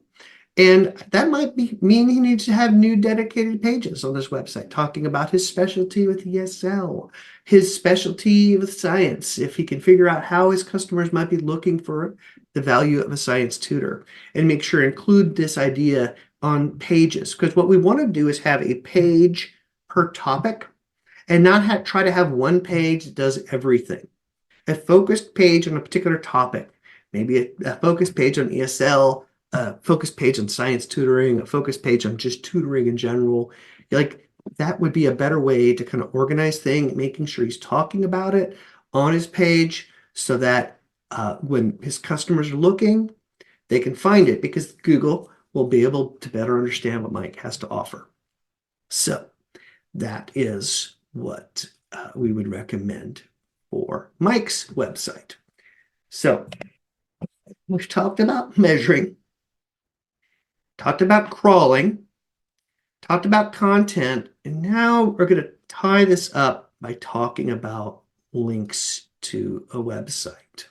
And that might mean he needs to have new dedicated pages on his website talking about his specialty with ESL, his specialty with science, if he can figure out how his customers might be looking for the value of a science tutor, and make sure to include this idea on pages. Because what we want to do is have a page per topic and not try to have one page that does everything. A focused page on a particular topic, maybe a focused page on ESL, a focus page on science tutoring, a focus page on just tutoring in general. Like that would be a better way to kind of organize things, making sure he's talking about it on his page so that when his customers are looking, they can find it because Google will be able to better understand what Mike has to offer. So that is what we would recommend for Mike's website. So we've talked about measuring, talked about crawling, talked about content, and now we're going to tie this up by talking about links to a website.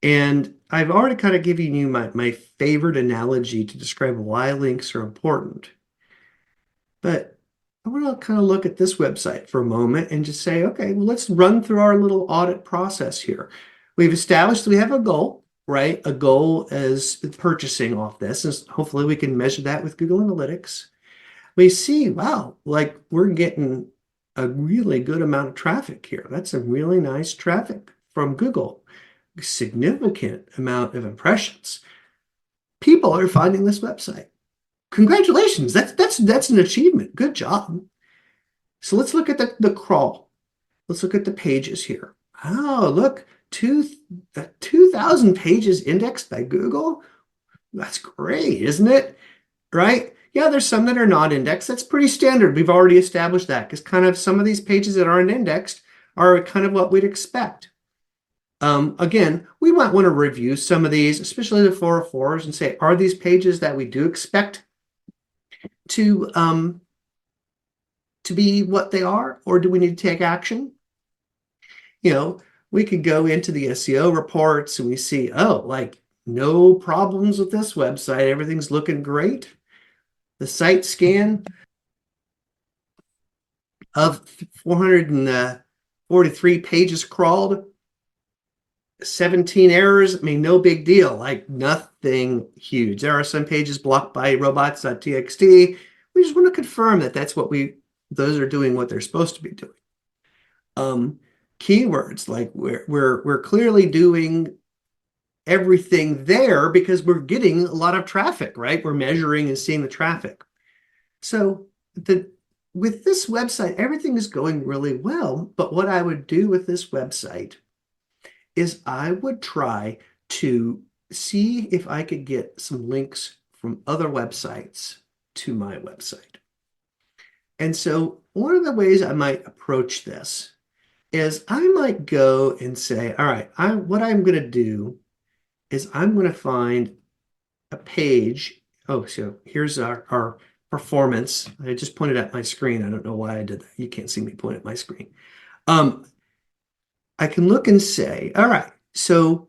And I've already kind of given you my favorite analogy to describe why links are important. But I want to kind of look at this website for a moment and just say, okay, well, let's run through our little audit process here. We've established we have a goal, right? A goal is purchasing off this, and hopefully we can measure that with Google Analytics. We see, wow, like we're getting a really good amount of traffic here. That's a really nice traffic from Google. A significant amount of impressions. People are finding this website. Congratulations, that's an achievement. Good job. So let's look at the crawl. Let's look at the pages here. Oh, look, 2,000 pages indexed by Google. That's great, isn't it? Right? Yeah, there's some that are not indexed. That's pretty standard. We've already established that because kind of some of these pages that aren't indexed are kind of what we'd expect. Again, we might want to review some of these, especially the 404s, and say, are these pages that we do expect to be what they are, or do we need to take action? You know, we could go into the SEO reports and we see, oh, like no problems with this website. Everything's looking great. The site scan of 443 pages crawled, 17 errors. I mean, no big deal, like nothing huge. There are some pages blocked by robots.txt. We just want to confirm that those are doing what they're supposed to be doing. Keywords, like we're clearly doing everything there because we're getting a lot of traffic, right? We're measuring and seeing the traffic. So with this website, everything is going really well. But what I would do with this website is I would try to see if I could get some links from other websites to my website. And so one of the ways I might approach this is I might go and say, all right, what I'm going to do is I'm going to find a page. Oh, so here's our performance. I just pointed at my screen. I don't know why I did that. You can't see me point at my screen. I can look and say, all right, so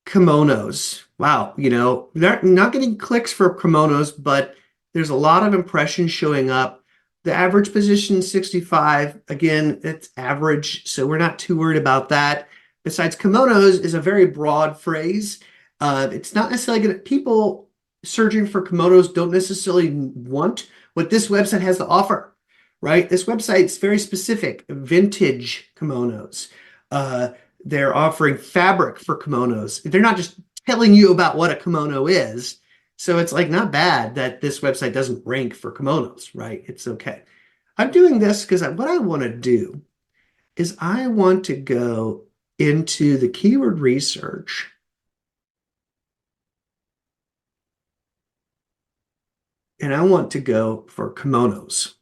kimonos. Wow, not getting clicks for kimonos, but there's a lot of impressions showing up. The average position 65. Again, it's average, so we're not too worried about that. Besides, kimonos is a very broad phrase. It's not necessarily going to, people searching for kimonos don't necessarily want what this website has to offer, right? This website's very specific, vintage kimonos. They're offering fabric for kimonos. They're not just telling you about what a kimono is. So it's like not bad that this website doesn't rank for kimonos, right? It's okay. I'm doing this because what I want to do is I want to go into the keyword research and I want to go for kimonos.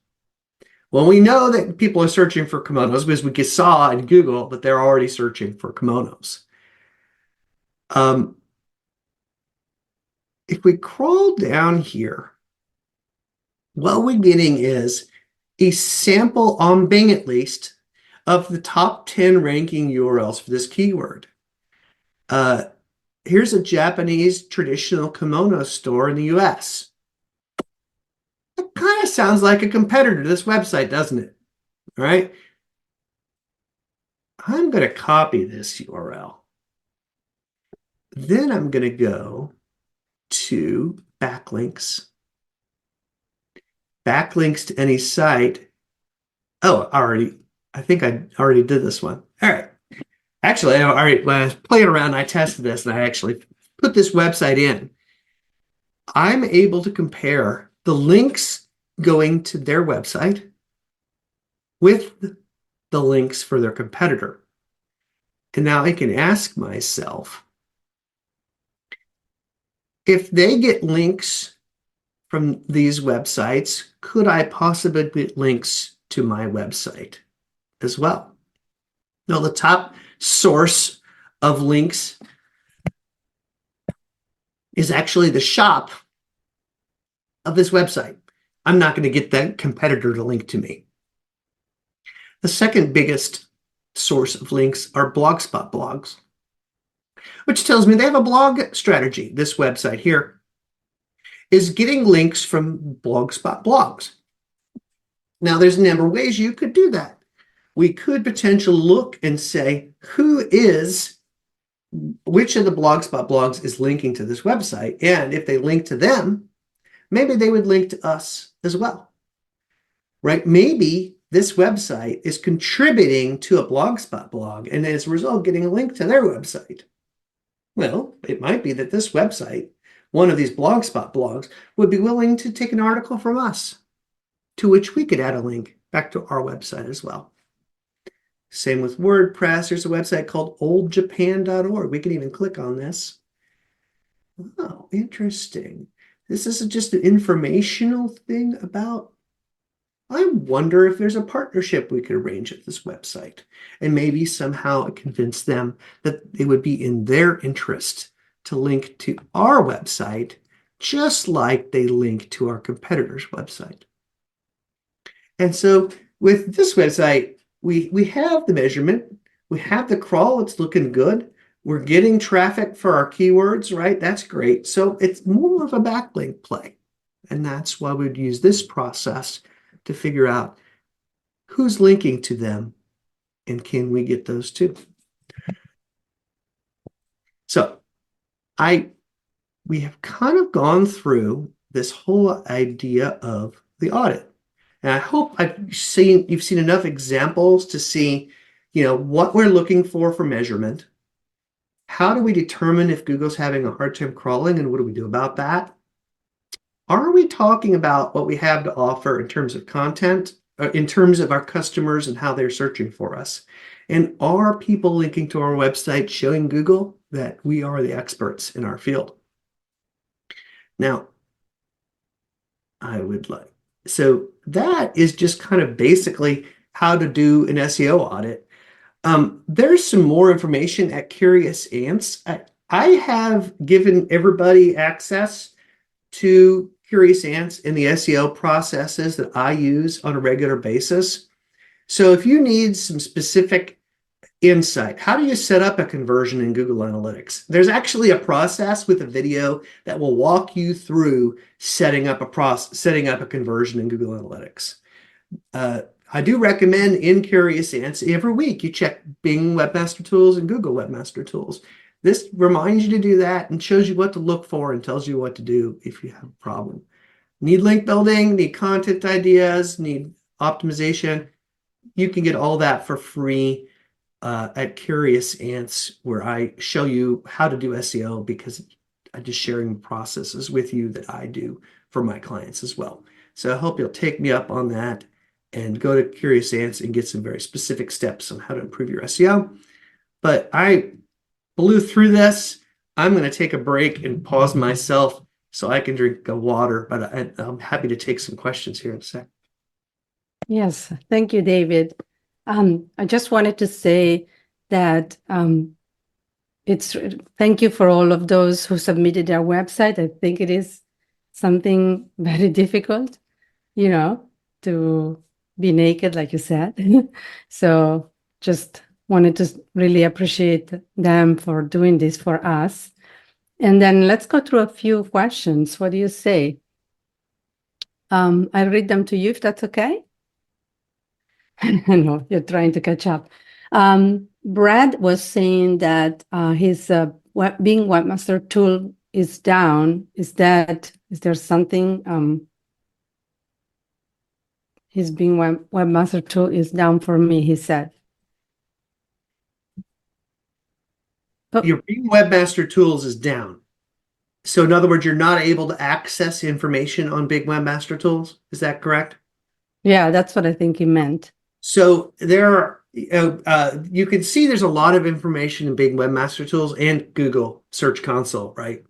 Well, we know that people are searching for kimonos because we saw in Google that they're already searching for kimonos. If we crawl down here, what we're getting is a sample on Bing, at least, of the top 10 ranking URLs for this keyword. Here's a Japanese traditional kimono store in the US. It kind of sounds like a competitor to this website, doesn't it? All right. I'm going to copy this URL. Then I'm going to go to backlinks. Backlinks to any site. Oh, I think I already did this one. All right. Actually, when I was playing around, I tested this and I actually put this website in. I'm able to compare the links going to their website with the links for their competitor. And now I can ask myself, if they get links from these websites, could I possibly get links to my website as well? Now, the top source of links is actually the shop of this website. I'm not going to get that competitor to link to me. The second biggest source of links are Blogspot blogs, which tells me they have a blog strategy. This website here is getting links from Blogspot blogs. Now, there's a number of ways you could do that. We could potentially look and say, which of the Blogspot blogs is linking to this website? And if they link to them, maybe they would link to us as well, right? Maybe this website is contributing to a Blogspot blog and as a result getting a link to their website. Well, it might be that this website, one of these Blogspot blogs, would be willing to take an article from us, to which we could add a link back to our website as well. Same with WordPress. There's a website called oldjapan.org. We can even click on this. Oh, interesting. This is just an informational thing about, I wonder if there's a partnership we could arrange at this website and maybe somehow convince them that it would be in their interest to link to our website just like they link to our competitor's website. And so with this website, we have the measurement, we have the crawl, it's looking good. We're getting traffic for our keywords, right? That's great. So it's more of a backlink play. And that's why we'd use this process to figure out who's linking to them and can we get those too. So we have kind of gone through this whole idea of the audit. And I hope you've seen enough examples to see, what we're looking for measurement. How do we determine if Google's having a hard time crawling, and what do we do about that? Are we talking about what we have to offer in terms of content, in terms of our customers and how they're searching for us? And are people linking to our website showing Google that we are the experts in our field? Now, so that is just kind of basically how to do an SEO audit. There's some more information at Curious Ants. I have given everybody access to Curious Ants and the SEO processes that I use on a regular basis. So if you need some specific insight, how do you set up a conversion in Google Analytics? There's actually a process with a video that will walk you through setting up a conversion in Google Analytics. I do recommend in Curious Ants every week you check Bing Webmaster Tools and Google Webmaster Tools. This reminds you to do that and shows you what to look for and tells you what to do if you have a problem. Need link building, need content ideas, need optimization. You can get all that for free at Curious Ants, where I show you how to do SEO, because I'm just sharing processes with you that I do for my clients as well. So I hope you'll take me up on that and go to Curious Ants and get some very specific steps on how to improve your SEO. But I blew through this. I'm going to take a break and pause myself so I can drink a water, but I'm happy to take some questions here in a sec. Yes, thank you, David. I just wanted to say that thank you for all of those who submitted their website. I think it is something very difficult, to be naked, like you said. So just wanted to really appreciate them for doing this for us. And then let's go through a few questions. What do you say? I'll read them to you if that's okay. No, you're trying to catch up. Brad was saying that his Bing Webmaster tool is down. Is there something? His Bing Webmaster tool is down for me, he said. Your Bing Webmaster Tools is down. So in other words, you're not able to access information on Bing Webmaster Tools. Is that correct? Yeah, that's what I think he meant. So there are, you can see there's a lot of information in Bing Webmaster Tools and Google Search Console, right?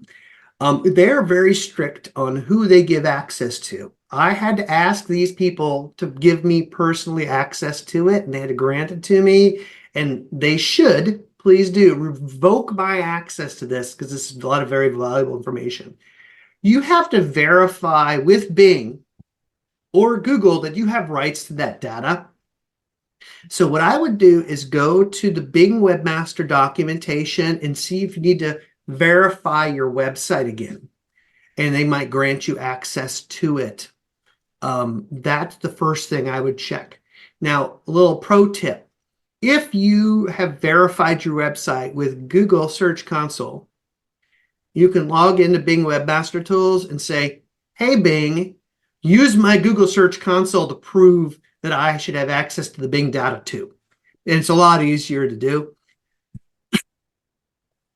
They're very strict on who they give access to. I had to ask these people to give me personally access to it, and they had to grant it to me, and they should, please do, revoke my access to this, because this is a lot of very valuable information. You have to verify with Bing or Google that you have rights to that data. So what I would do is go to the Bing Webmaster documentation and see if you need to verify your website again, and they might grant you access to it. That's the first thing I would check. Now, a little pro tip. If you have verified your website with Google Search Console, you can log into Bing Webmaster Tools and say, hey, Bing, use my Google Search Console to prove that I should have access to the Bing data too. And it's a lot easier to do.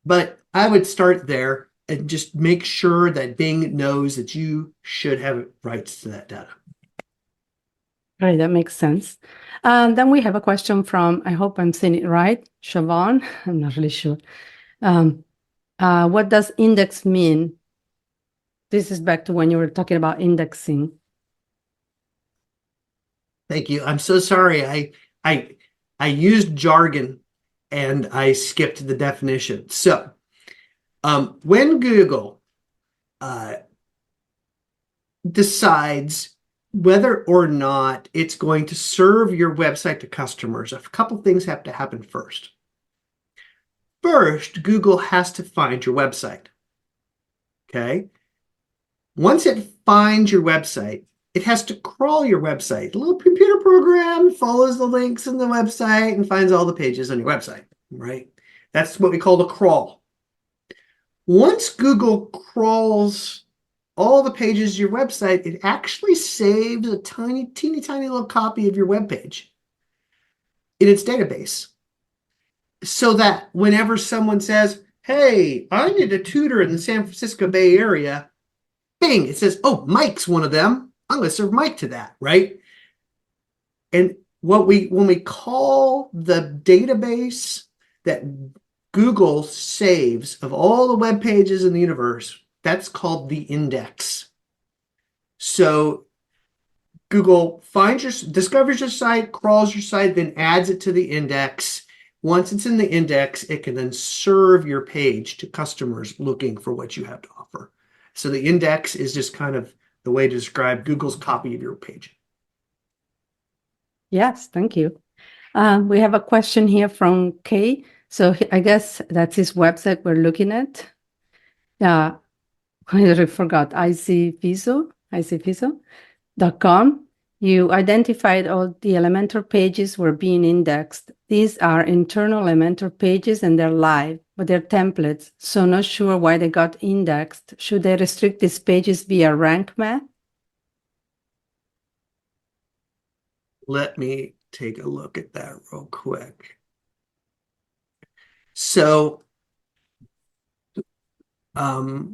But I would start there and just make sure that Bing knows that you should have rights to that data. Right, that makes sense. Then we have a question from, I hope I'm saying it right, Siobhan. I'm not really sure. What does index mean? This is back to when you were talking about indexing. Thank you. I'm so sorry. I used jargon and I skipped the definition. So when Google decides whether or not it's going to serve your website to customers, a couple things have to happen first. First, Google has to find your website. Okay? Once it finds your website, it has to crawl your website. A little computer program follows the links in the website and finds all the pages on your website, right? That's what we call the crawl. Once Google crawls all the pages of your website, it actually saves a teeny little copy of your web page in its database. So that whenever someone says, hey, I need a tutor in the San Francisco Bay Area, bing, it says, oh, Mike's one of them. I'm going to serve Mike to that, right? And when we call the database that Google saves of all the web pages in the universe, that's called the index. So Google discovers your site, crawls your site, then adds it to the index. Once it's in the index, it can then serve your page to customers looking for what you have to offer. So the index is just kind of the way to describe Google's copy of your page. Yes, thank you. We have a question here from Kay. So I guess that's his website we're looking at. Yeah, I forgot, icviso.com. You identified all the Elementor pages were being indexed. These are internal Elementor pages and they're live, but they're templates. So not sure why they got indexed. Should they restrict these pages via rank math? Let me take a look at that real quick. So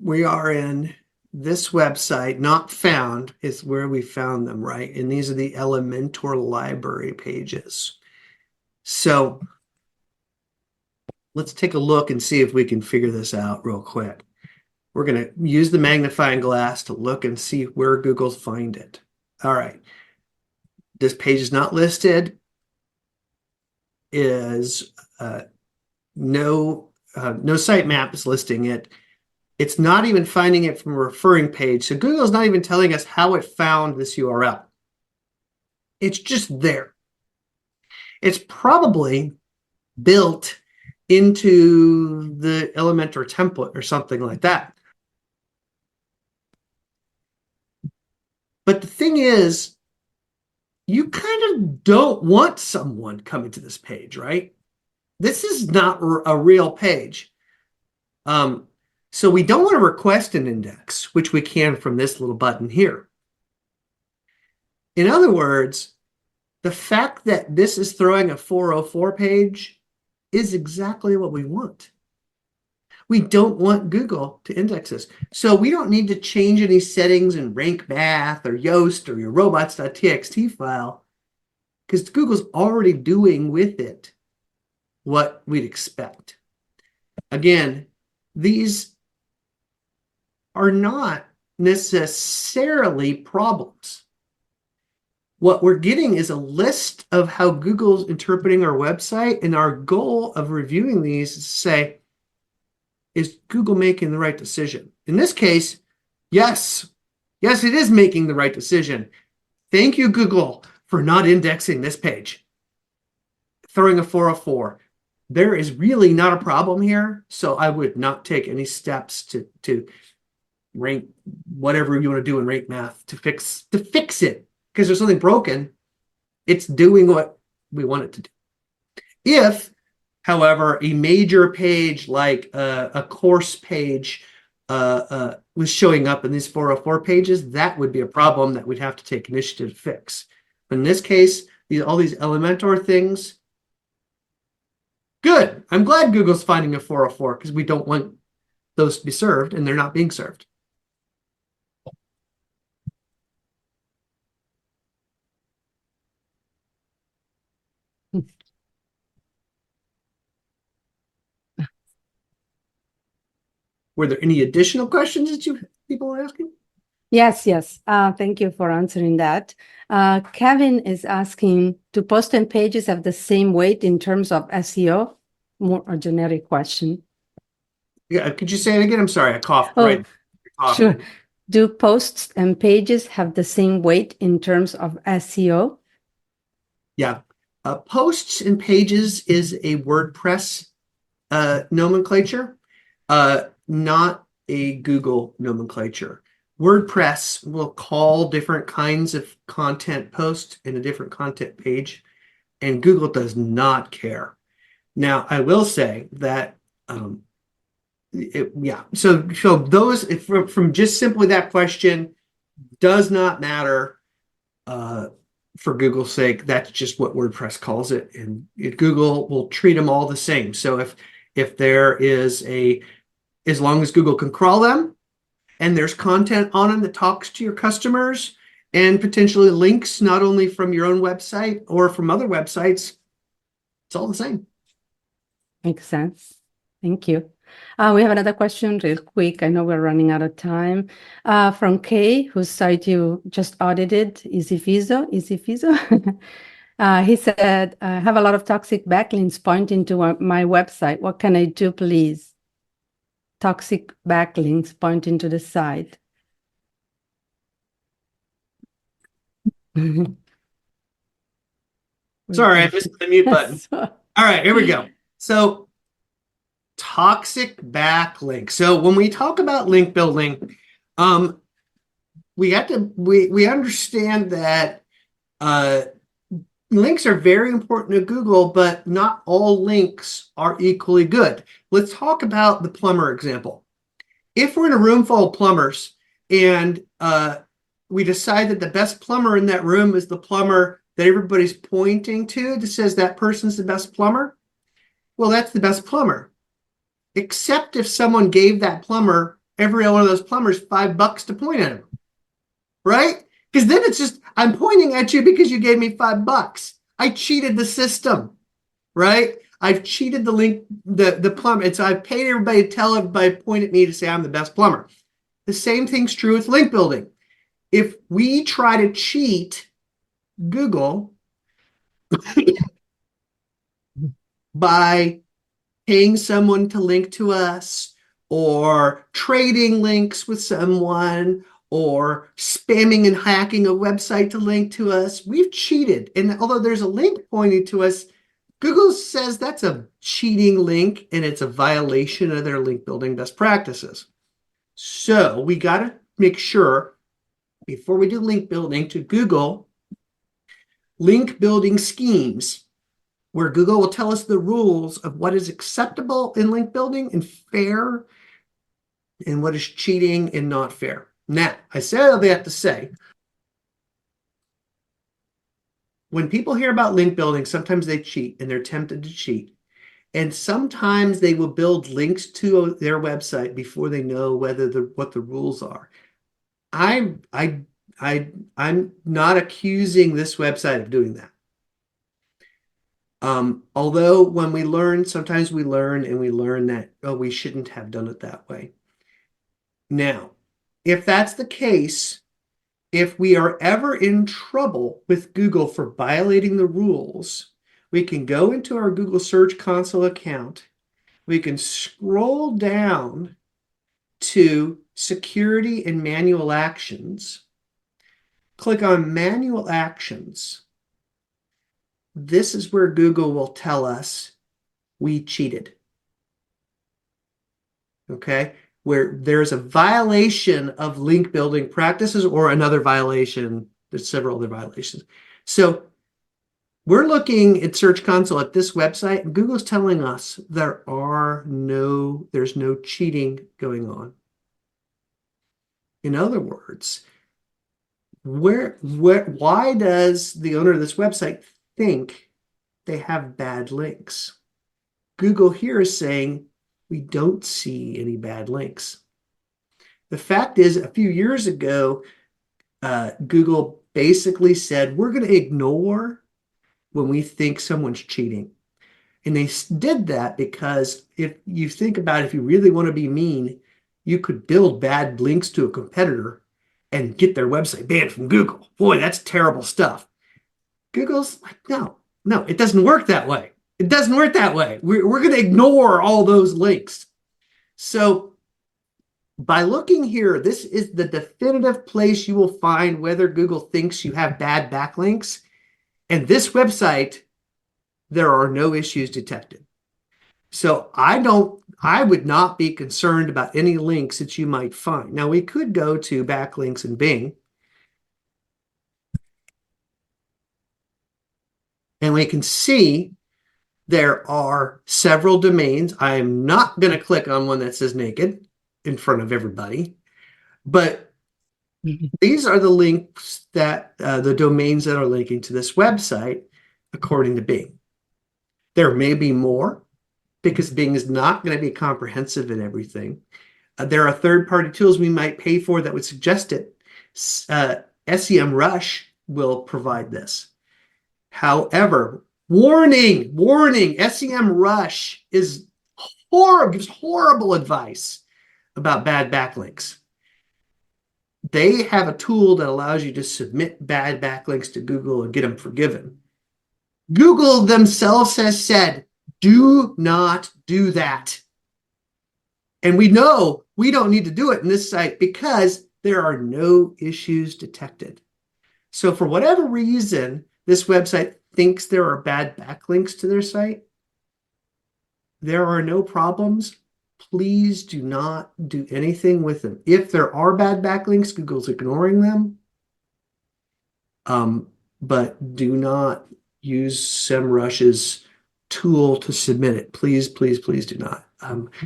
we are in this website, not found is where we found them, right? And these are the Elementor library pages. So let's take a look and see if we can figure this out real quick. We're going to use the magnifying glass to look and see where Google's find it. All right. This page is not listed. Is no sitemap is listing it. It's not even finding it from a referring page. So Google's not even telling us how it found this URL. It's just there. It's probably built into the Elementor template or something like that. But the thing is, you kind of don't want someone coming to this page, right? This is not a real page. So we don't want to request an index, which we can from this little button here. In other words, the fact that this is throwing a 404 page is exactly what we want. We don't want Google to index this. So we don't need to change any settings in rank math or Yoast or your robots.txt file because Google's already doing with it what we'd expect. Again, these are not necessarily problems. What we're getting is a list of how Google's interpreting our website, and our goal of reviewing these is to say, is Google making the right decision? In this case, yes. Yes, it is making the right decision. Thank you, Google, for not indexing this page. Throwing a 404. There is really not a problem here, so I would not take any steps to rank whatever you want to do in rank math to fix it, because there's something broken. It's doing what we want it to do. If, however, a major page like a course page was showing up in these 404 pages, that would be a problem that we'd have to take initiative to fix. But in this case, all these Elementor things, good. I'm glad Google's finding a 404 because we don't want those to be served, and they're not being served. Were there any additional questions that people were asking? Yes. Thank you for answering that. Kevin is asking, do post and pages have the same weight in terms of SEO? More a generic question. Yeah, could you say it again? I'm sorry, I coughed. Oh, right. sure. Do posts and pages have the same weight in terms of SEO? Yeah. Posts and pages is a WordPress nomenclature, not a Google nomenclature. WordPress will call different kinds of content post in a different content page, and Google does not care. Now, I will say that, so those, from just simply that question, does not matter for Google's sake. That's just what WordPress calls it, and Google will treat them all the same. So if there is as long as Google can crawl them, and there's content on them that talks to your customers and potentially links not only from your own website or from other websites, it's all the same. Makes sense. Thank you. We have another question real quick. I know we're running out of time. From Kay, whose site you just audited, EasyFizo. He said, I have a lot of toxic backlinks pointing to my website. What can I do, please? Toxic backlinks pointing to the site. Sorry, I missed the mute button. All right, here we go. So toxic backlinks. So when we talk about link building, we understand that links are very important to Google, but not all links are equally good. Let's talk about the plumber example. If we're in a room full of plumbers and we decide that the best plumber in that room is the plumber that everybody's pointing to that says that person's the best plumber, well, that's the best plumber. Except if someone gave that plumber, every one of those plumbers, $5 to point at him, right? Because then it's just, I'm pointing at you because you gave me $5. I cheated the system, right? I've cheated the link, the plumber. And so I've paid everybody to tell everybody, point at me to say I'm the best plumber. The same thing's true with link building. If we try to cheat Google by paying someone to link to us or trading links with someone or spamming and hacking a website to link to us, we've cheated. And although there's a link pointing to us, Google says that's a cheating link and it's a violation of their link building best practices. So we got to make sure before we do link building to Google, link building schemes where Google will tell us the rules of what is acceptable in link building and fair and what is cheating and not fair. Now, I say all that to say, when people hear about link building, sometimes they cheat and they're tempted to cheat. And sometimes they will build links to their website before they know whether what the rules are. I'm not accusing this website of doing that. Although when we learn, sometimes we learn that, oh, we shouldn't have done it that way. Now, if that's the case, if we are ever in trouble with Google for violating the rules, we can go into our Google Search Console account. We can scroll down to Security and Manual Actions. Click on Manual Actions. This is where Google will tell us we cheated. Okay? Where there's a violation of link building practices or another violation. There's several other violations. So we're looking at Search Console at this website, and Google's telling us there's no cheating going on. In other words, why does the owner of this website think they have bad links? Google here is saying, we don't see any bad links. The fact is, a few years ago, Google basically said, we're going to ignore when we think someone's cheating. And they did that because if you think about it, if you really want to be mean, you could build bad links to a competitor and get their website banned from Google. Boy, that's terrible stuff. Google's like, no, it doesn't work that way. It doesn't work that way. We're going to ignore all those links. So by looking here, this is the definitive place you will find whether Google thinks you have bad backlinks. And this website, there are no issues detected. So I would not be concerned about any links that you might find. Now we could go to backlinks in Bing. And we can see there are several domains. I am not going to click on one that says naked in front of everybody, but these are the links that the domains that are linking to this website according to Bing. There may be more because Bing is not going to be comprehensive in everything. There are third-party tools we might pay for that would suggest it. SEMrush will provide this. However, warning, SEMrush gives horrible advice about bad backlinks. They have a tool that allows you to submit bad backlinks to Google and get them forgiven. Google themselves has said, do not do that. And we know we don't need to do it in this site because there are no issues detected. So for whatever reason, this website thinks there are bad backlinks to their site, there are no problems. Please do not do anything with them. If there are bad backlinks, Google's ignoring them. But do not use SEMrush's tool to submit it. Please, please, please do not.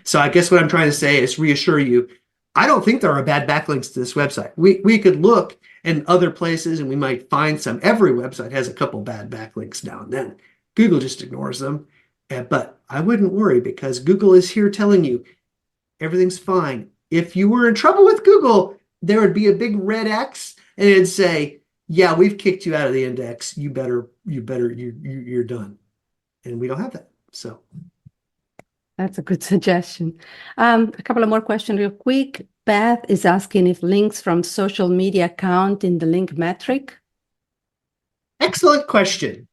So I guess what I'm trying to say is reassure you, I don't think there are bad backlinks to this website. We could look in other places and we might find some. Every website has a couple bad backlinks now and then. Google just ignores them. But I wouldn't worry because Google is here telling you everything's fine. If you were in trouble with Google, there would be a big red X and it'd say, yeah, we've kicked you out of the index. You're done. And we don't have that. So that's a good suggestion. A couple of more questions real quick. Beth is asking if links from social media count in the link metric. Excellent question.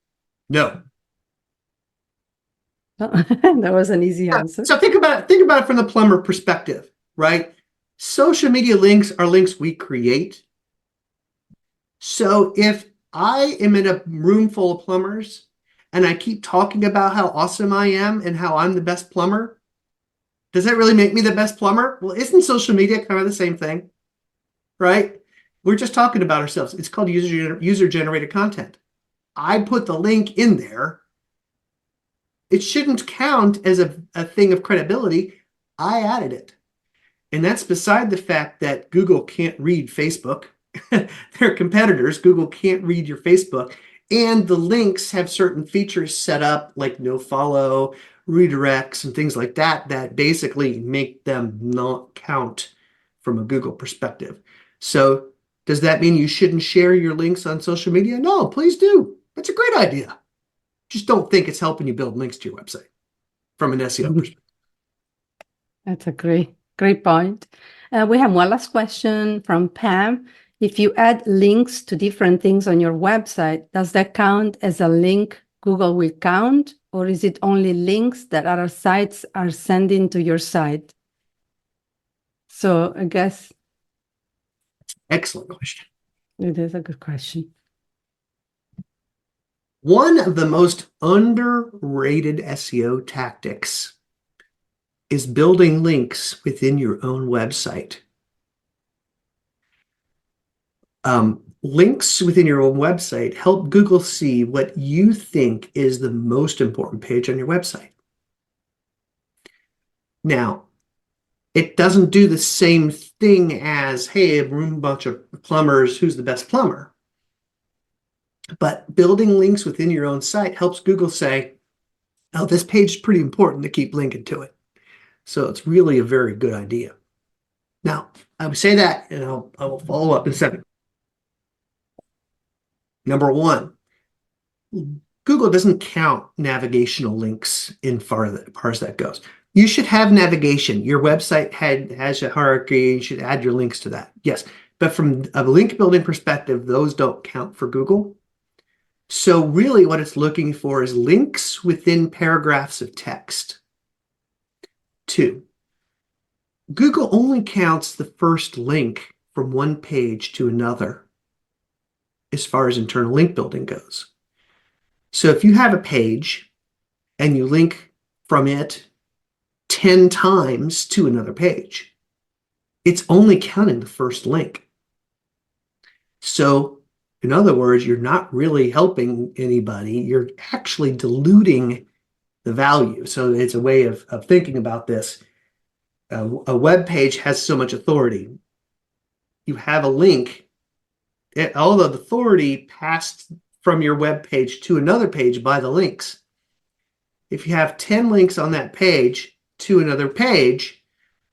No. That was an easy answer. So think about it from the plumber perspective, right? Social media links are links we create. So if I am in a room full of plumbers and I keep talking about how awesome I am and how I'm the best plumber, does that really make me the best plumber? Well, isn't social media kind of the same thing, right? We're just talking about ourselves. It's called user-generated content. I put the link in there. It shouldn't count as a thing of credibility. I added it. And that's beside the fact that Google can't read Facebook. Their competitors, Google can't read your Facebook. And the links have certain features set up like no follow, redirects, and things like that that basically make them not count from a Google perspective. So does that mean you shouldn't share your links on social media? No, please do. That's a great idea. Just don't think it's helping you build links to your website from an SEO perspective. That's a great point. We have one last question from Pam. If you add links to different things on your website, does that count as a link Google will count, or is it only links that other sites are sending to your site? So I guess Excellent question. it is a good question. One of the most underrated SEO tactics is building links within your own website. Links within your own website help Google see what you think is the most important page on your website. Now, it doesn't do the same thing as, hey, a room bunch of plumbers, who's the best plumber? But building links within your own site helps Google say, oh, this page is pretty important to keep linking to it. So it's really a very good idea. Now, I would say that, and I will follow up in a second. Number one, Google doesn't count navigational links in far as that goes. You should have navigation. Your website has a hierarchy. You should add your links to that. Yes, but from a link building perspective, those don't count for Google. So really what it's looking for is links within paragraphs of text. Two, Google only counts the first link from one page to another as far as internal link building goes. So if you have a page and you link from it 10 times to another page, it's only counting the first link. So in other words, you're not really helping anybody. You're actually diluting the value. So it's a way of thinking about this. A web page has so much authority. You have a link, all the authority passed from your web page to another page by the links. If you have 10 links on that page to another page,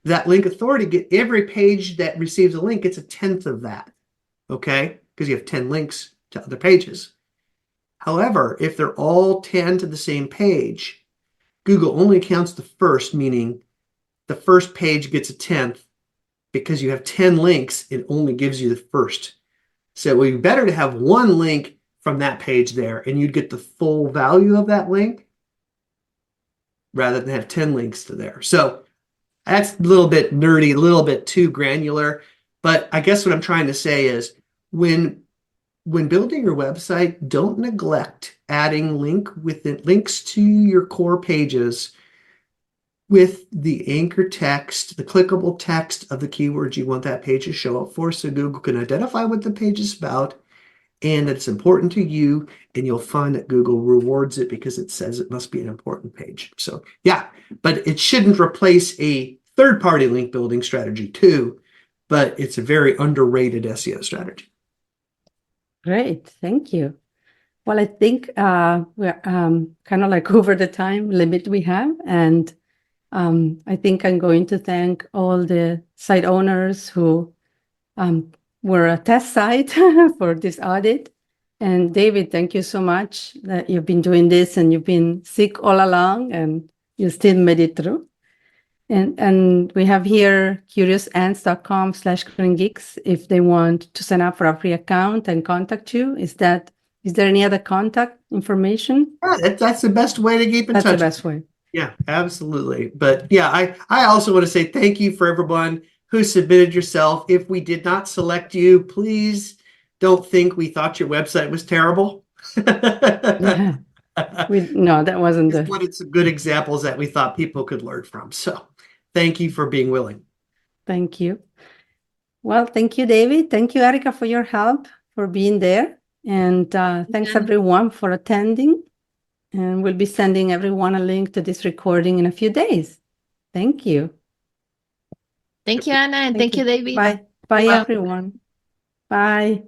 that link authority, every page that receives a link gets a tenth of that, okay? Because you have 10 links to other pages. However, if they're all 10 to the same page, Google only counts the first, meaning the first page gets a tenth. Because you have 10 links, it only gives you the first. So it would be better to have one link from that page there, and you'd get the full value of that link rather than have 10 links to there. So that's a little bit nerdy, a little bit too granular. But I guess what I'm trying to say is when building your website, don't neglect adding links to your core pages with the anchor text, the clickable text of the keywords you want that page to show up for, so Google can identify what the page is about and that it's important to you, and you'll find that Google rewards it because it says it must be an important page. So yeah, but it shouldn't replace a third-party link building strategy too, but it's a very underrated SEO strategy. Great, thank you. Well, I think we're kind of like over the time limit we have, and I think I'm going to thank all the site owners who were a test site for this audit. And David, thank you so much that you've been doing this and you've been sick all along and you still made it through. And we have here curiousants.com/GreenGeeks if they want to sign up for a free account and contact you. Is there any other contact information? Yeah, that's the best way to keep in touch. That's the best way. Yeah, absolutely. But yeah, I also want to say thank you for everyone who submitted yourself. If we did not select you, please don't think we thought your website was terrible. Yeah. No, that wasn't Just wanted some good examples that we thought people could learn from. So thank you for being willing. Thank you. Well, thank you, David. Thank you, Erica, for your help, for being there. And thanks, everyone, for attending. And we'll be sending everyone a link to this recording in a few days. Thank you. Thank you, Anna, and thank you, David. Bye. Bye, everyone. Bye.